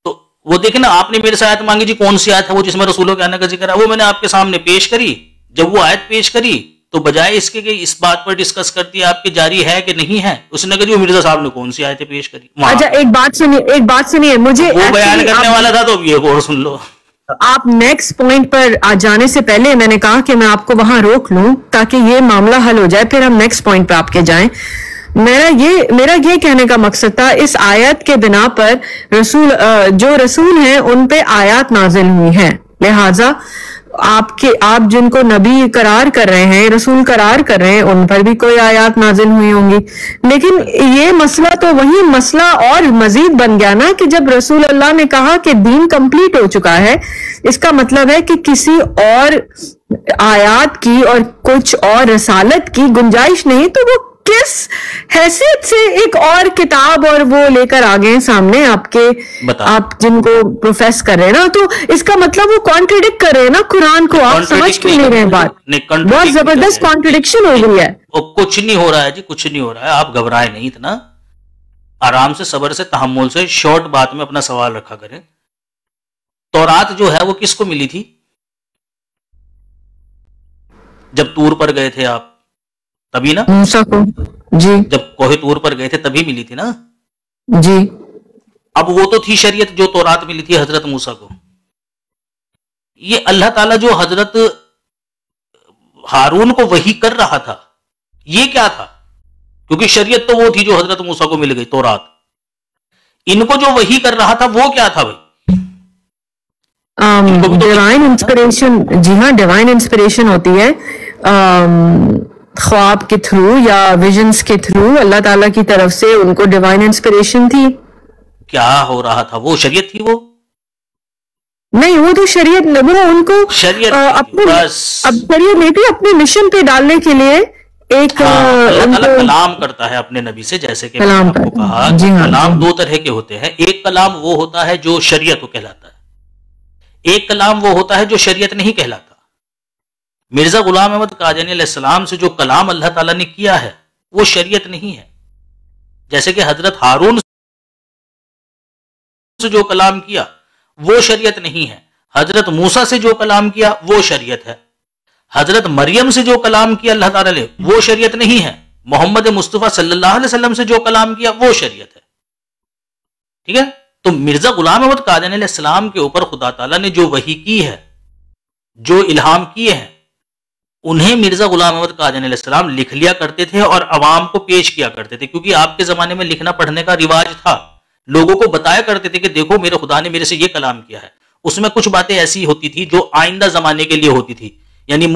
تو وہ دیکھیں نا، آپ نے میرے سے آیت مانگی جی کون سی آیت ہے وہ جس میں رسولوں کے آنے کا ذکر ہے، وہ میں نے آپ کے سامنے پیش کری. جب وہ آیت پیش کری تو بجائے اس کے کہ اس بات پر ڈسکس کرتی ہے آپ کی جاری ہے کہ نہیں ہے، اس نے کہا جی مرزا صاحب نے کون سی آیتیں پیش کری. اچھا ایک بات سنیے، مجھے وہ بیان کرنے والا تھا تو اب یہ اور سن لو. آپ نیکسٹ پوائنٹ پر جانے سے پہلے میں نے کہا کہ میں آپ کو وہاں روک لوں تاکہ یہ معاملہ حل ہو جائے، پھر ہم نیکسٹ پوائنٹ پہ آپ کے جائیں. میرا یہ کہنے کا مقصد تھا، اس آیت کے بنا پر جو رسول ہیں ان پہ آیات نازل ہوئی ہیں، لہٰذا آپ جن کو نبی قرار کر رہے ہیں، رسول قرار کر رہے ہیں، ان پر بھی کوئی آیات نازل ہوئی ہوں گی. لیکن یہ مسئلہ تو وہی مسئلہ اور مزید بن گیا نا کہ جب رسول اللہ نے کہا کہ دین کمپلیٹ ہو چکا ہے، اس کا مطلب ہے کہ کسی اور آیات کی اور کچھ اور رسالت کی گنجائش نہیں. تو وہ کس حیثیت سے ایک اور کتاب اور وہ لے کر آگے ہیں سامنے آپ جن کو پروفیس کر رہے ہیں نا، تو اس کا مطلب وہ کانٹریڈکٹ کر رہے ہیں نا قرآن کو. آپ سمجھ کیوں نہیں رہے ہیں بات؟ بہت زبردست کانٹریڈکشن ہو گئی ہے. کچھ نہیں ہو رہا ہے جی، کچھ نہیں ہو رہا ہے. آپ گھبرائے نہیں اتنا، آرام سے، صبر سے، تحمل سے شارٹ بات میں اپنا سوال رکھا کریں. تورات جو ہے وہ کس کو ملی تھی جب طور پر گئے تھے آپ؟ تبھی نا موسیٰ کو. جی جب کوہ طور پر گئے تھے تبھی ملی تھی نا جی. اب وہ تو تھی شریعت جو تورات ملی تھی حضرت موسیٰ کو. یہ اللہ تعالیٰ جو حضرت ہارون کو وحی کر رہا تھا یہ کیا تھا؟ کیونکہ شریعت تو وہ تھی جو حضرت موسیٰ کو مل گئی تورات. ان کو جو وحی کر رہا تھا وہ کیا تھا بھائی؟ Divine inspiration. جی ہاں، ڈیوائن انسپریشن ہوتی ہے خواب کے تھرو یا ویژنز کے تھرو. اللہ تعالیٰ کی طرف سے ان کو ڈیوائن انسپریشن تھی. کیا ہو رہا تھا؟ وہ شریعت تھی؟ وہ نہیں، وہ تو شریعت وہ ان کو شریعت نہیں تھی، اپنے مشن پہ ڈالنے کے لیے ایک اللہ تعالیٰ کلام کرتا ہے اپنے نبی سے. جیسے کہ میں نے آپ کو کہا کلام دو طرح کے ہوتے ہیں. ایک کلام وہ ہوتا ہے جو شریعت کو کہلاتا ہے، ایک کلام وہ ہوتا ہے جو شریعت نہیں کہلاتا. مرزا غلام احمد قادیانی علیہ السلام سے جو کلام اللہ تعالیٰ نے کیا ہے وہ شریعت نہیں ہے. جیسے کہ حضرت ہارون سے جو کلام کیا وہ شریعت نہیں ہے. حضرت موسیٰ سے جو کلام کیا وہ شریعت ہے. حضرت مریم سے جو کلام کیا اللہ تعالیٰ نے وہ شریعت نہیں ہے. محمد مصطفیٰ صلی اللہ علیہ وسلم سے جو کلام کیا وہ شریعت ہے. ٹھیک ہے؟ تو مرزا غلام احمد قادیانی علیہ السلام کے اوپر خدا تعالیٰ نے جو وحی کی ہے، جو الہام کیے ہیں، انہیں مرزا غلام احمد قادیانی علیہ السلام لکھ لیا کرتے تھے اور عوام کو پیش کیا کرتے تھے. کیونکہ آپ کے زمانے میں لکھنا پڑھنے کا رواج تھا. لوگوں کو بتایا کرتے تھے کہ دیکھو میرے خدا نے میرے سے یہ کلام کیا ہے. اس میں کچھ باتیں ایسی ہوتی تھی جو آئندہ زمانے کے لیے ہوتی تھی، یعنی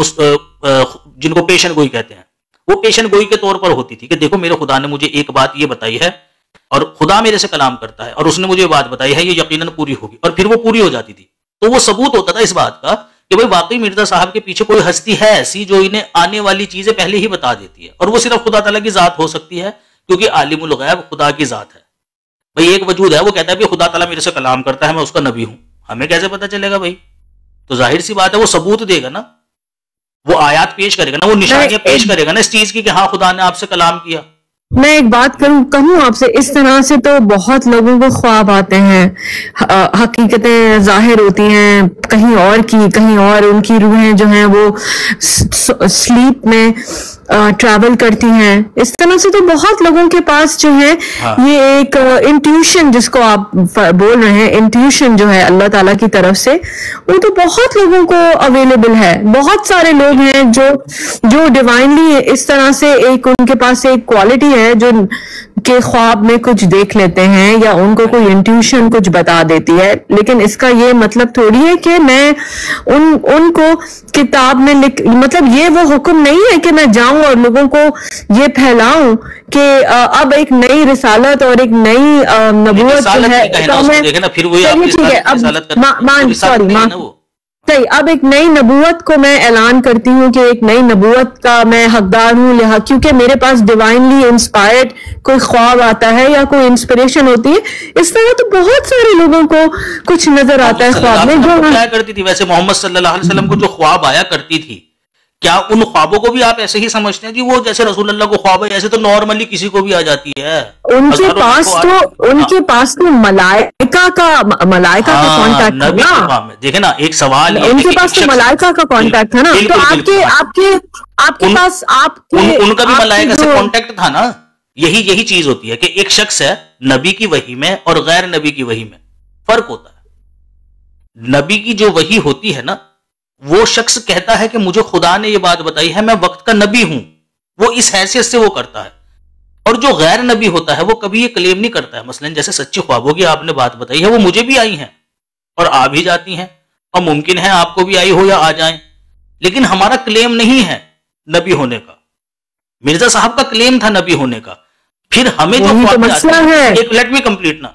جن کو پیشن گوئی کہتے ہیں، وہ پیشن گوئی کے طور پر ہوتی تھی کہ دیکھو میرے خدا نے مجھے ایک بات یہ بتائی ہے اور خدا میرے سے کلام کرتا ہے اور اس نے مجھے بات بتائی ہے، یہ یقیناً پوری ہوگی. اور پھر وہ پوری ہو جاتی تھی. تو وہ ثبوت ہوتا تھا اس بات کا کہ بھئی واقعی مرزا صاحب کے پیچھے کوئی ہستی ہے ایسی جو انہیں آنے والی چیزیں پہلے ہی بتا دیتی ہے. اور وہ صرف خدا تعالیٰ کی ذات ہو سکتی ہے کیونکہ عالم الغیب خدا کی ذات ہے. بھئی ایک وجود ہے وہ کہتا ہے کہ خدا تعالیٰ میرے سے کلام کرتا ہے، میں اس کا نبی ہوں. ہمیں کیسے پتا چلے گا بھائی؟ تو ظاہر سی بات ہے وہ ثبوت دے گا نا، وہ آیات پیش کرے گا نا، وہ نشانیاں پیش کرے گا نا اس چیز کی کہ ہاں خدا نے آپ سے کلام کیا. میں ایک بات کہوں آپ سے، اس طرح سے تو بہت لوگوں کو خواب آتے ہیں، حقیقتیں ظاہر ہوتی ہیں کہیں اور کی، کہیں اور ان کی روحیں جو ہیں وہ سلیپ میں ٹریول کرتی ہیں. اس طرح سے تو بہت لوگوں کے پاس جو ہے یہ ایک انٹیوشن جس کو آپ بول رہے ہیں، انٹیوشن جو ہے اللہ تعالیٰ کی طرف سے، وہ تو بہت لوگوں کو اویلیبل ہے. بہت سارے لوگ ہیں جو ڈیوائنلی اس طرح سے ایک ان کے پاس ایک کوالٹی ہے جو کہ خواب میں کچھ دیکھ لیتے ہیں یا ان کو کوئی انٹیوشن کچھ بتا دیتی ہے. لیکن اس کا یہ مطلب تھوڑی ہے کہ میں ان کو کتاب میں مطلب یہ وہ حکم نہیں ہے کہ میں جاؤں اور لوگوں کو یہ پھیلاؤں کہ اب ایک نئی رسالت اور ایک نئی نبوت جو ہے اب ایک نئی نبوت کو میں اعلان کرتی ہوں کہ ایک نئی نبوت کا میں حقدار ہوں، کیونکہ میرے پاس ڈیوائنلی انسپائرڈ کوئی خواب آتا ہے یا کوئی انسپریشن ہوتی ہے. اس طرح تو بہت سارے لوگوں کو کچھ نظر آتا ہے خواب میں جو کرتی تھی. ویسے محمد صلی اللہ علیہ وسلم کو جو خواب آیا کرتی تھی، کیا ان خوابوں کو بھی آپ ایسے ہی سمجھتے ہیں جی وہ جیسے رسول اللہ کو خواب ہے ایسے تو نارملی کسی کو بھی آ جاتی ہے؟ ان کے پاس تو ملائکہ کا کانٹیکٹ تھا نا. دیکھیں نا ایک سوال، ان کے پاس تو ملائکہ کا کانٹیکٹ تھا نا. تو آپ کے پاس ان کا بھی ملائکہ سے کانٹیکٹ تھا نا. یہی چیز ہوتی ہے کہ ایک شخص ہے نبی کی وحی میں اور غیر نبی کی وحی میں فرق ہوتا ہے. نبی کی جو وحی ہوتی ہے نا، وہ شخص کہتا ہے کہ مجھے خدا نے یہ بات بتائی ہے، میں وقت کا نبی ہوں، وہ اس حیثیت سے وہ کرتا ہے. اور جو غیر نبی ہوتا ہے وہ کبھی یہ کلیم نہیں کرتا ہے. مثلا جیسے سچے خوابوں کی آپ نے بات بتائی ہے، وہ مجھے بھی آئی ہیں اور آ بھی جاتی ہیں، اور ممکن ہے آپ کو بھی آئی ہو یا آ جائیں، لیکن ہمارا کلیم نہیں ہے نبی ہونے کا. مرزا صاحب کا کلیم تھا نبی ہونے کا. پھر ہمیں جو لیٹ می کمپلیٹ نا،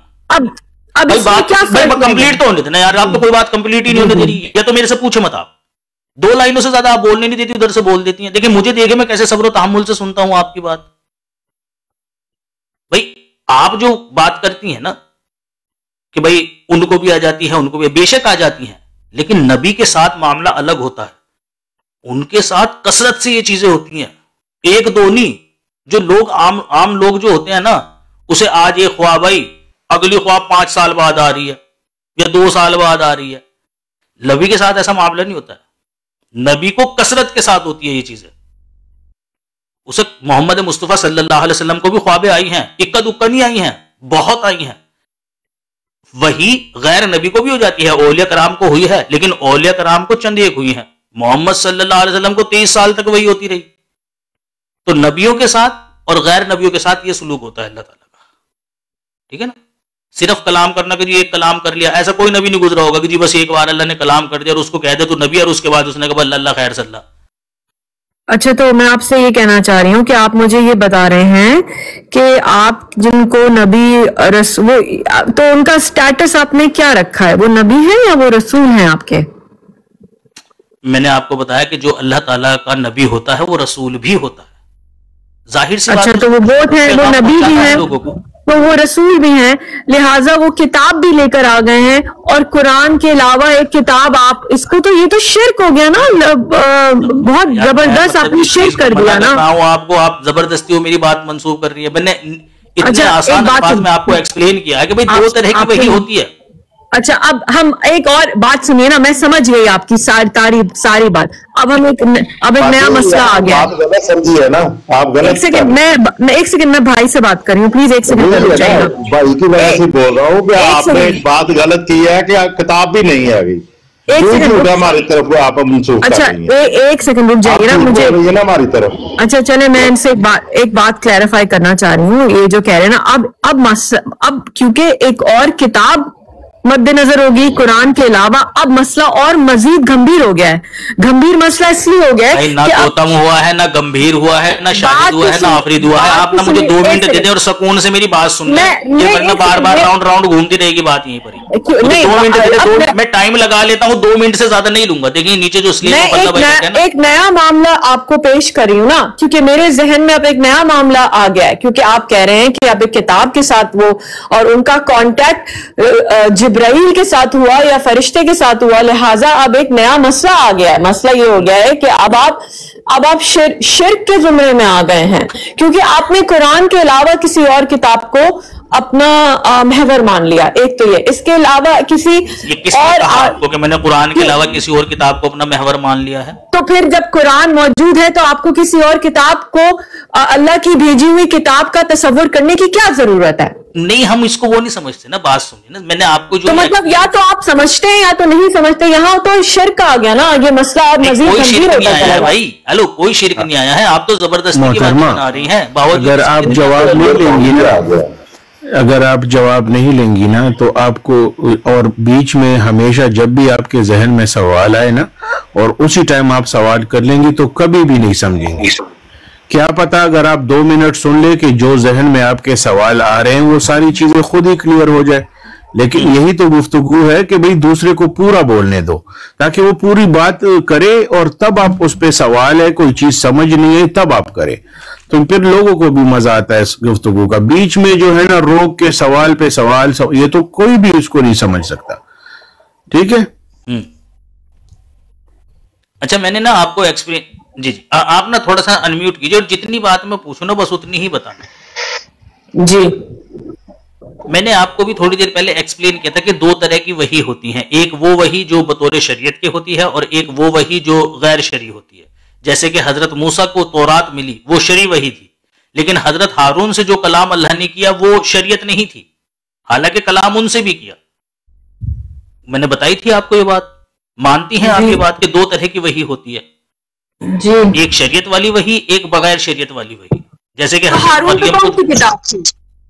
کمپلیٹ تو ہونے دینا یار، آپ تو کوئی بات کمپلیٹ ہی نہیں ہونے دے رہی. یا تو میرے سے پوچھے مت، آپ 2 لائنوں سے زیادہ آپ بولنے نہیں دیتی، ادھر سے بول دیتی ہیں. دیکھیں مجھے دیکھے میں کیسے صبر و تحمل سے سنتا ہوں آپ کی بات. بھائی آپ جو بات کرتی ہیں نا کہ بھائی ان کو بھی آ جاتی ہے، ان کو بھی بے شک آ جاتی ہیں، لیکن نبی کے ساتھ معاملہ الگ ہوتا ہے. ان کے ساتھ کثرت سے یہ چیزیں ہوتی ہیں، ایک دو نہیں. جو لوگ عام لوگ جو ہوتے ہیں نا، اسے آج ایک خواب آئی، اگلی خواب 5 سال بعد آ رہی ہے یا 2 سال بعد آ رہی ہے. نبی کے ساتھ ایسا معاملہ نہیں ہوتا ہے. نبی کو کثرت کے ساتھ ہوتی ہے یہ چیزیں. اسے محمد مصطفیٰ صلی اللہ علیہ وسلم کو بھی خوابیں آئی ہیں، اکا دکا نہیں آئی ہیں، بہت آئی ہیں. وہی غیر نبی کو بھی ہو جاتی ہے، اولیاء کرام کو ہوئی ہے، لیکن اولیاء کرام کو چند ایک ہوئی ہیں. محمد صلی اللہ علیہ وسلم کو 23 سال تک وہی ہوتی رہی. تو نبیوں کے ساتھ اور غیر نبیوں کے ساتھ یہ سلوک ہوتا ہے اللہ تعالیٰ کا. ٹھیک ہے نا؟ صرف کلام کرنا کہ جی ایک کلام کر لیا، ایسا کوئی نبی نہیں گزرا ہوگا کہ جی بس ایک بار اللہ نے کلام کر دیا اور اس کو کہہ دے تو نبی، اور اس کے بعد اس نے کہا اللہ خیر صلی اللہ. اچھا، تو میں آپ سے یہ کہنا چاہ رہی ہوں کہ آپ مجھے یہ بتا رہے ہیں کہ آپ جن کو نبی تو ان کا سٹیٹس آپ نے کیا رکھا ہے؟ وہ نبی ہے یا وہ رسول ہیں آپ کے؟ میں نے آپ کو بتایا کہ جو اللہ تعالیٰ کا نبی ہوتا ہے وہ رسول بھی ہوتا ہے. ظاہر سی بات. اچھا، تو وہ بوت ہیں، وہ نبی بھی ہیں تو وہ رسول بھی ہیں، لہٰذا وہ کتاب بھی لے کر آ گئے ہیں. اور قرآن کے علاوہ ایک کتاب، آپ اس کو تو یہ تو شرک ہو گیا نا، بہت زبردست آپ نے شرک کر دیا نا. آپ کو آپ زبردستی میری بات منسوخ کر رہی ہے. میں نے اتنے آسان الفاظ میں آپ کو ایکسپلین کیا ہے کہ بھئی 2 طرح کی وحی ہوتی ہے. اچھا، اب ہم ایک اور بات سنیے نا، میں سمجھ گئی آپ کی ساری بات. اب ہم ایک نیا مسئلہ آ گیا. آپ غلط سمجھی ہے نا، آپ غلط. ایک سیکنڈ میں بھائی سے بات کر رہی ہوں، پلیز ایک سیکنڈ. بھائی کی وجہ سے بول رہا ہوں کہ آپ نے ایک بات غلط کی ہے کہ کتاب بھی نہیں ہے ابھی. ہماری طرف آپ منسوخ. اچھا ایک سیکنڈ رک جائیے نا مجھے ہماری طرف. اچھا چلے، میں ان سے ایک بات کلیریفائی کرنا چاہ رہی ہوں. یہ جو کہہ رہے ہیں نا، اب کیونکہ ایک اور کتاب مد نظر ہوگی قرآن کے علاوہ، اب مسئلہ اور مزید گمبھیر ہو گیا ہے. گمبھیر مسئلہ اس لیے ہو گیا ہے نہ توتم ہوا ہے، نہ گمبھیر ہوا ہے، نہ شاہد ہوا ہے، نہ آفرید ہوا ہے. آپ نہ مجھے 2 منٹ دے دیں اور سکون سے میری بات سن لیں، ورنہ بار بار راؤنڈ گھومتی رہے گی بات یہیں پر ہی. 2 منٹ دے دیں، میں ٹائم لگا لیتا ہوں، 2 منٹ سے زیادہ نہیں لوں گا. دیکھیں نیچے جو ایک نیا معاملہ آپ کو پیش کر رہی ہوں نا، کیونکہ میرے ذہن میں اب ایک نیا معاملہ آ گیا ہے. کیونکہ آپ کہہ رہے ہیں کہ اب ایک کتاب کے ساتھ وہ اور ان کا کانٹیکٹ جبرائیل کے ساتھ ہوا یا فرشتے کے ساتھ ہوا، لہٰذا اب ایک نیا مسئلہ آ گیا ہے. مسئلہ یہ ہو گیا ہے کہ اب آپ شرک کے زمرے میں آ گئے ہیں، کیونکہ آپ نے قرآن کے علاوہ کسی اور کتاب کو اپنا محور مان لیا. ایک تو یہ، اس کے علاوہ کسی اور کہ میں نے قرآن کے علاوہ کسی اور کتاب کو اپنا محور مان لیا ہے. تو پھر جب قرآن موجود ہے تو آپ کو کسی اور کتاب کو اللہ کی بھیجی ہوئی کتاب کا تصور کرنے کی کیا ضرورت ہے؟ نہیں، ہم اس کو وہ نہیں سمجھتے نا. بات سنیے نا، میں نے آپ کو جو تو مطلب یا تو آپ سمجھتے ہیں یا تو نہیں سمجھتے. یہاں تو شرک آ گیا نا، یہ مسئلہ اور مزید کوئی شرک نہیں آیا ہے بھائی. ہیلو، کوئی شرک نہیں آیا ہے. آپ تو زبردستی کی بات بنا رہی ہیں. اگر آپ جواب نہیں لیں گی نا، اگر آپ جواب نہیں لیں گی نا تو آپ کو، اور بیچ میں ہمیشہ جب بھی آپ کے ذہن میں سوال آئے نا اور اسی ٹائم آپ سوال کر لیں گی تو کبھی بھی نہیں سمجھیں گی. کیا پتا اگر آپ 2 منٹ سن لیں کہ جو ذہن میں آپ کے سوال آ رہے ہیں وہ ساری چیزیں خود ہی کلیئر ہو جائے. لیکن یہی تو گفتگو ہے کہ بھئی دوسرے کو پورا بولنے دو تاکہ وہ پوری بات کرے، اور تب آپ اس پہ سوال ہے، کوئی چیز سمجھ نہیں ہے تب آپ کریں. تو پھر لوگوں کو بھی مزہ آتا ہے اس گفتگو کا. بیچ میں جو ہے نا روک کے سوال پہ سوال، یہ تو کوئی بھی اس کو نہیں سمجھ سکتا. ٹھیک ہے؟ اچھا، میں نے نا آپ کو ایکسپلین، جی آپ نا تھوڑا سا انمیوٹ کیجئے اور جتنی بات میں پوچھوں نا بس اتنی ہی بتانا. جی میں نے آپ کو بھی تھوڑی دیر پہلے ایکسپلین کیا تھا کہ 2 طرح کی وحی ہوتی ہیں. ایک وہ وحی جو بطور شریعت کی ہوتی ہے، اور ایک وہ وحی جو غیر شرعی ہوتی ہے. جیسے کہ حضرت موسیٰ کو تورات ملی، وہ شرعی وحی تھی، لیکن حضرت ہارون سے جو کلام اللہ نے کیا وہ شریعت نہیں تھی، حالانکہ کلام ان سے بھی کیا. میں نے بتائی تھی آپ کو یہ بات. مانتی ہیں آپ یہ بات کہ 2 طرح کی وحی ہوتی ہے؟ جی. ایک شریعت والی وحی، ایک بغیر شریعت والی وحی. جیسے کہ ہارون کی کون سی کتاب تھی؟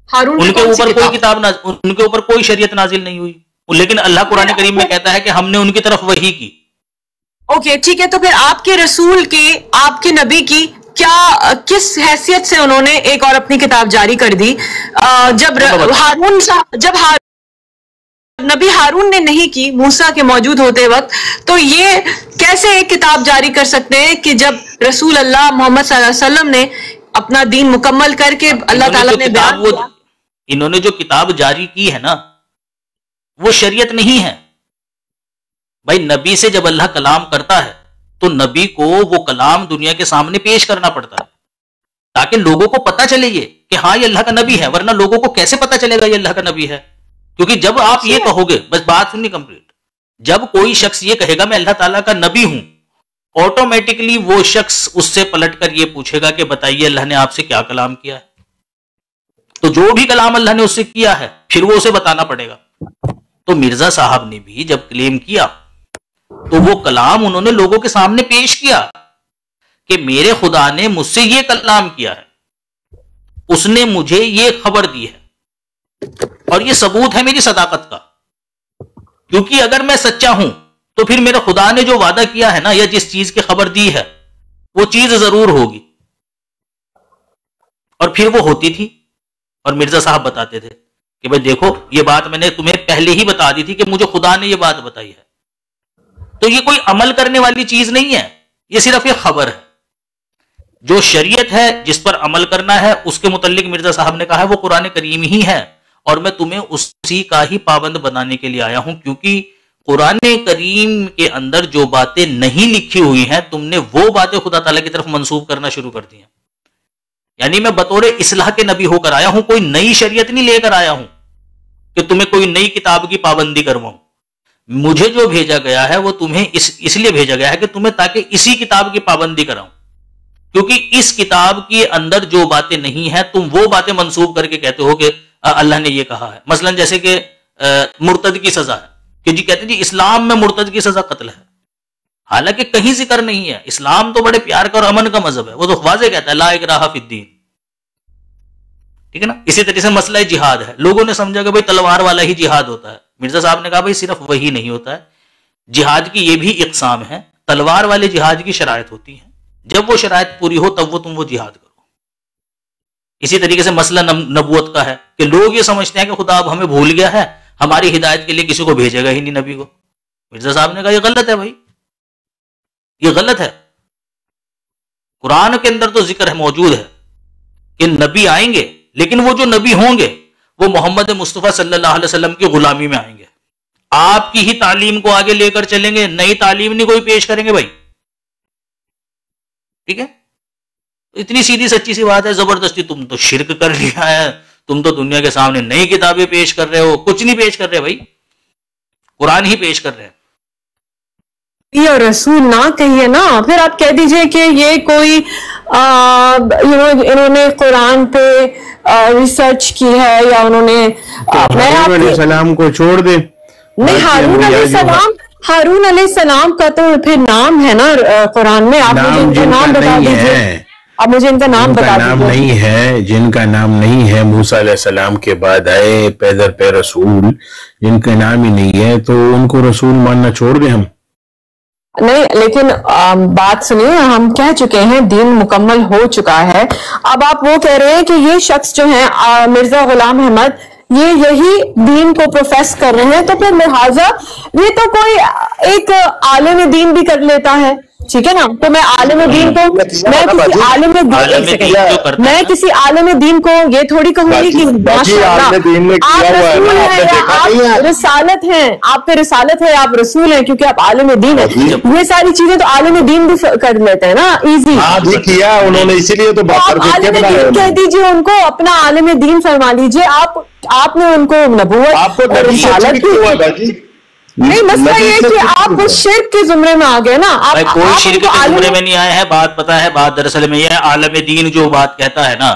ان کے اوپر کوئی کتاب ان کے اوپر کوئی شریعت نازل نہیں ہوئی، لیکن اللہ قرآن کریم میں کہتا ہے کہ ہم نے ان کی طرف وحی کی. اوکے ٹھیک ہے، تو پھر آپ کے رسول کی، آپ کے نبی کی کیا، کس حیثیت سے انہوں نے ایک اور اپنی کتاب جاری کر دی؟ جب نبی ہارون نے نہیں کی موسیٰ کے موجود ہوتے وقت، تو یہ کیسے ایک کتاب جاری کر سکتے ہیں کہ جب رسول اللہ محمد صلی اللہ علیہ وسلم نے اپنا دین مکمل کر کے اللہ تعالیٰ نے بیان کیا؟ انہوں نے جو کتاب جاری کی ہے نا، وہ شریعت نہیں ہے بھائی. نبی سے جب اللہ کلام کرتا ہے تو نبی کو وہ کلام دنیا کے سامنے پیش کرنا پڑتا ہے تاکہ لوگوں کو پتہ چلے یہ کہ ہاں یہ اللہ کا نبی ہے. ورنہ لوگوں کو کیسے پتہ چلے گا یہ اللہ کا نبی ہے؟ کیونکہ جب آپ یہ کہو گے، بس بات سننی کمپلیٹ، جب کوئی شخص یہ کہے گا میں اللہ تعالیٰ کا نبی ہوں، آٹومیٹکلی وہ شخص اس سے پلٹ کر یہ پوچھے گا کہ بتائیے اللہ نے آپ سے کیا کلام کیا ہے. تو جو بھی کلام اللہ نے اس سے کیا ہے پھر وہ اسے بتانا پڑے گا. تو مرزا صاحب نے بھی جب کلیم کیا تو وہ کلام انہوں نے لوگوں کے سامنے پیش کیا کہ میرے خدا نے مجھ سے یہ کلام کیا ہے، اس نے مجھے یہ خبر دی ہے، اور یہ ثبوت ہے میری صداقت کا. کیونکہ اگر میں سچا ہوں تو پھر میرے خدا نے جو وعدہ کیا ہے نا، یا جس چیز کی خبر دی ہے وہ چیز ضرور ہوگی. اور پھر وہ ہوتی تھی. اور مرزا صاحب بتاتے تھے کہ بھئی دیکھو یہ بات میں نے تمہیں پہلے ہی بتا دی تھی کہ مجھے خدا نے یہ بات بتائی ہے. تو یہ کوئی عمل کرنے والی چیز نہیں ہے، یہ صرف ایک خبر ہے. جو شریعت ہے جس پر عمل کرنا ہے اس کے متعلق مرزا صاحب نے کہا ہے وہ قرآن کریم ہی ہے، اور میں تمہیں اسی کا ہی پابند بنانے کے لیے آیا ہوں. کیونکہ قرآن کریم کے اندر جو باتیں نہیں لکھی ہوئی ہیں تم نے وہ باتیں خدا تعالیٰ کی طرف منسوب کرنا شروع کر دی ہیں. یعنی میں بطور اصلاح کے نبی ہو کر آیا ہوں، کوئی نئی شریعت نہیں لے کر آیا ہوں کہ تمہیں کوئی نئی کتاب کی پابندی کرواؤں. مجھے جو بھیجا گیا ہے وہ تمہیں اس لیے بھیجا گیا ہے کہ تمہیں تاکہ اسی کتاب کی پابندی کراؤں. کیونکہ اس کتاب کے اندر جو باتیں نہیں ہیں تم وہ باتیں منسوب کر کے کہتے ہو کہ اللہ نے یہ کہا ہے. مثلا جیسے کہ مرتد کی سزا ہے کہ جی کہتے جی اسلام میں مرتد کی سزا قتل ہے، حالانکہ کہیں ذکر نہیں ہے. اسلام تو بڑے پیار کا اور امن کا مذہب ہے، وہ تو واضح کہتا ہے لا اکراہ فی الدین. ٹھیک ہے نا. اسی طریقے سے مسئلہ جہاد ہے، لوگوں نے سمجھا کہ بھائی تلوار والا ہی جہاد ہوتا ہے. مرزا صاحب نے کہا بھائی صرف وہی نہیں ہوتا ہے، جہاد کی یہ بھی اقسام ہے. تلوار والے جہاد کی شرائط ہوتی ہیں، جب وہ شرائط پوری ہو تب وہ جہاد کرو. اسی طریقے سے مسئلہ نبوت کا ہے کہ لوگ یہ سمجھتے ہیں کہ خدا اب ہمیں بھول گیا ہے، ہماری ہدایت کے لیے کسی کو بھیجے گا ہی نہیں نبی کو. مرزا صاحب نے کہا یہ غلط ہے بھائی، یہ غلط ہے. قرآن کے اندر تو ذکر ہے، موجود ہے کہ نبی آئیں گے، لیکن وہ جو نبی ہوں گے وہ محمد مصطفیٰ صلی اللہ علیہ وسلم کی غلامی میں آئیں گے، آپ کی ہی تعلیم کو آگے لے کر چلیں گے، نئی تعلیم نہیں کوئی پیش کریں گے بھائی. ٹھیک ہے. اتنی سیدھی سچی سی بات ہے. زبردستی تم تو شرک کر لیا ہے، تم تو دنیا کے سامنے نئی کتابیں پیش کر رہے ہو. کچھ نہیں پیش کر رہے بھائی، قرآن ہی پیش کر رہے ہیں. یہ رسول نہ کہیے نا، پھر آپ کہہ دیجئے کہ یہ کوئی انہوں نے قرآن پہ ریسرچ کی ہے، یا انہوں نے ہارون علیہ السلام کو چھوڑ دے. نہیں، ہارون علیہ السلام کا تو پھر نام ہے نا قرآن میں. آپ مجھے ان کا نام بتا دیجیے، آپ مجھے ان کا نام بتا دیجیے. نام نہیں ہے، جن کا نام نہیں ہے موسیٰ علیہ السلام کے بعد آئے پیدر پہ رسول، جن کا نام ہی نہیں ہے تو ان کو رسول ماننا چھوڑ دیں ہم. نہیں، لیکن بات سنیے، ہم کہہ چکے ہیں دین مکمل ہو چکا ہے. اب آپ وہ کہہ رہے ہیں کہ یہ شخص جو ہیں مرزا غلام احمد، یہ یہی دین کو پروفیس کر رہے ہیں، تو پھر لہٰذا یہ تو کوئی ایک عالم دین بھی کر لیتا ہے. ٹھیک ہے نا. تو میں عالم دین کو، میں کسی عالم دین کو یہ تھوڑی کہوں گی کہ ماشاءاللہ آپ رسول ہیں یا آپ رسالت ہیں، آپ پہ رسالت ہے، آپ رسول ہیں کیونکہ آپ عالم دین ہیں. یہ ساری چیزیں تو عالم دین بھی کر لیتے ہیں نا ایزی. کیا انہوں نے اسی لیے تو عالم دین کہہ دیجیے، ان کو اپنا عالم دین فرما لیجیے. آپ نے ان کو نبوت اور رسالت کی. نہیں، مسئلہ یہ کہ آپ اس شرک کے زمرے میں آ گئے نا. کوئی شرک کے زمرے میں نہیں آئے ہیں. بات پتہ ہے، بات دراصل میں یہ ہے، عالم دین جو بات کہتا ہے نا،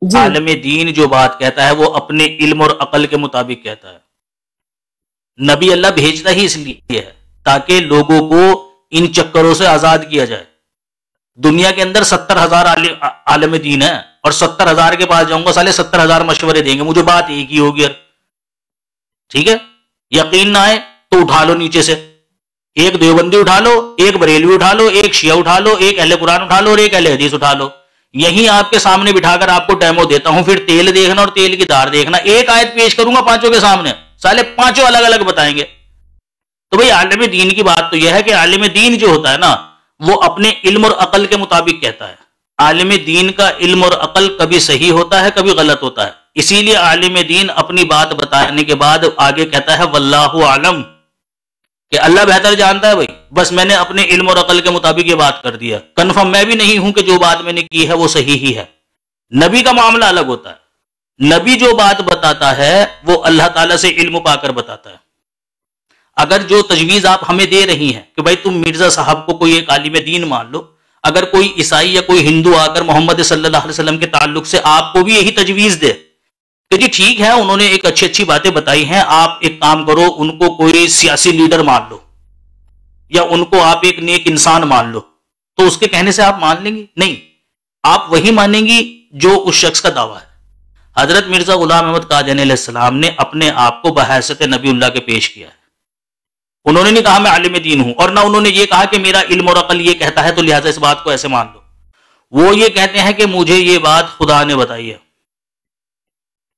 عالم دین جو بات کہتا ہے وہ اپنے علم اور عقل کے مطابق کہتا ہے. نبی اللہ بھیجتا ہی اس لیے ہے تاکہ لوگوں کو ان چکروں سے آزاد کیا جائے. دنیا کے اندر 70,000 عالم دین ہیں اور 70,000 کے پاس جاؤں گا سالے 70,000 مشورے دیں گے, مجھے بات ایک ہی ہوگی. ٹھیک ہے, یقین نہ آئے تو اٹھا لو نیچے سے, ایک دیوبندی اٹھا لو, ایک بریلوی اٹھا لو, ایک شیعہ اٹھا لو, ایک اہل قرآن اٹھا لو اور ایک اہل حدیث اٹھا لو. یہیں آپ کے سامنے بٹھا کر آپ کو ڈیمو دیتا ہوں, پھر تیل دیکھنا اور تیل کی دھار دیکھنا. ایک آیت پیش کروں گا پانچوں کے سامنے, سالے پانچوں الگ الگ بتائیں گے. تو بھئی عالم دین کی بات تو یہ ہے کہ عالم دین جو ہوتا ہے نا وہ اپنے علم اور عقل کے مطابق کہتا ہے. عالم دین کا علم اور عقل کبھی صحیح ہوتا ہے کبھی غلط ہوتا ہے. اسی لیے عالم دین اپنی بات بتانے کے بعد آگے کہتا ہے واللہ عالم, کہ اللہ بہتر جانتا ہے. بھائی بس میں نے اپنے علم اور عقل کے مطابق یہ بات کر دیا, کنفرم میں بھی نہیں ہوں کہ جو بات میں نے کی ہے وہ صحیح ہی ہے. نبی کا معاملہ الگ ہوتا ہے. نبی جو بات بتاتا ہے وہ اللہ تعالیٰ سے علم پا کر بتاتا ہے. اگر جو تجویز آپ ہمیں دے رہی ہیں کہ بھائی تم مرزا صاحب کو کوئی ایک عالم دین مان لو, اگر کوئی عیسائی یا کوئی ہندو آ کر محمد صلی اللہ علیہ وسلم کے تعلق سے آپ کو بھی یہی تجویز دے کہ جی ٹھیک ہے انہوں نے ایک اچھی باتیں بتائی ہیں, آپ ایک کام کرو ان کو کوئی سیاسی لیڈر مان لو یا ان کو آپ ایک نیک انسان مان لو, تو اس کے کہنے سے آپ مان لیں گی؟ نہیں, آپ وہی مانیں گی جو اس شخص کا دعویٰ ہے. حضرت مرزا غلام احمد قادیانی علیہ السلام نے اپنے آپ کو بحیثیت نبی اللہ کے پیش کیا ہے. انہوں نے نہیں کہا میں عالم دین ہوں, اور نہ انہوں نے یہ کہا کہ میرا علم اور عقل یہ کہتا ہے تو لہٰذا اس بات کو ایسے مان لو. وہ یہ کہتے ہیں کہ مجھے یہ بات خدا نے بتائی ہے,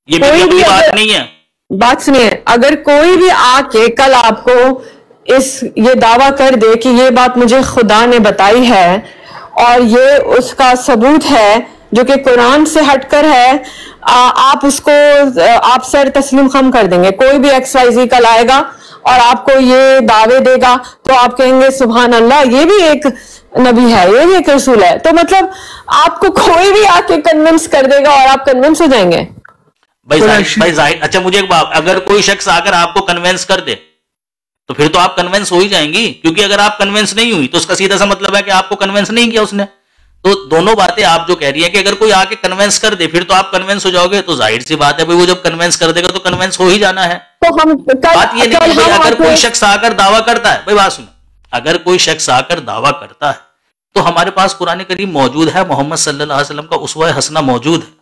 یہ میری اپنی بات نہیں ہے. بات سنیے, اگر کوئی بھی آ کے کل آپ کو یہ دعویٰ کر دے کہ یہ بات مجھے خدا نے بتائی ہے اور یہ اس کا ثبوت ہے جو کہ قرآن سے ہٹ کر ہے, آپ اس کو آپ سر تسلیم خم کر دیں گے. کوئی بھی ایکس وائی زی کل آئے گا اور آپ کو یہ دعوے دے گا تو آپ کہیں گے سبحان اللہ یہ بھی ایک نبی ہے, یہ بھی ایک رسول ہے. تو مطلب آپ کو کوئی بھی آ کے کنونس کر دے گا اور آپ کنونس ہو جائیں گے. بھائی ظاہر, اچھا مجھے ایک بات, اگر کوئی شخص آ کر آپ کو کنونس کر دے تو پھر تو آپ کنونس ہو ہی جائیں گی, کیونکہ اگر آپ کنونس نہیں ہوئی تو اس کا سیدھا سا مطلب ہے کہ آپ کو کنونس نہیں کیا اس نے. تو دونوں باتیں آپ جو کہہ رہی ہیں کہ اگر کوئی آ کے کنونس کر دے پھر تو آپ کنونس ہو جاؤ گے, تو ظاہر سی بات ہے بھائی وہ جب کنونس کر دے گا تو کنونس ہو ہی جانا ہے. بات یہ نہیں کہ اگر کوئی شخص آ کر دعویٰ کرتا ہے, بھائی بات سنو, اگر کوئی شخص آ کر دعویٰ کرتا ہے تو ہمارے پاس قرآن کریم موجود ہے, محمد صلی اللہ علیہ وسلم کا اسوہ حسنہ موجود ہے,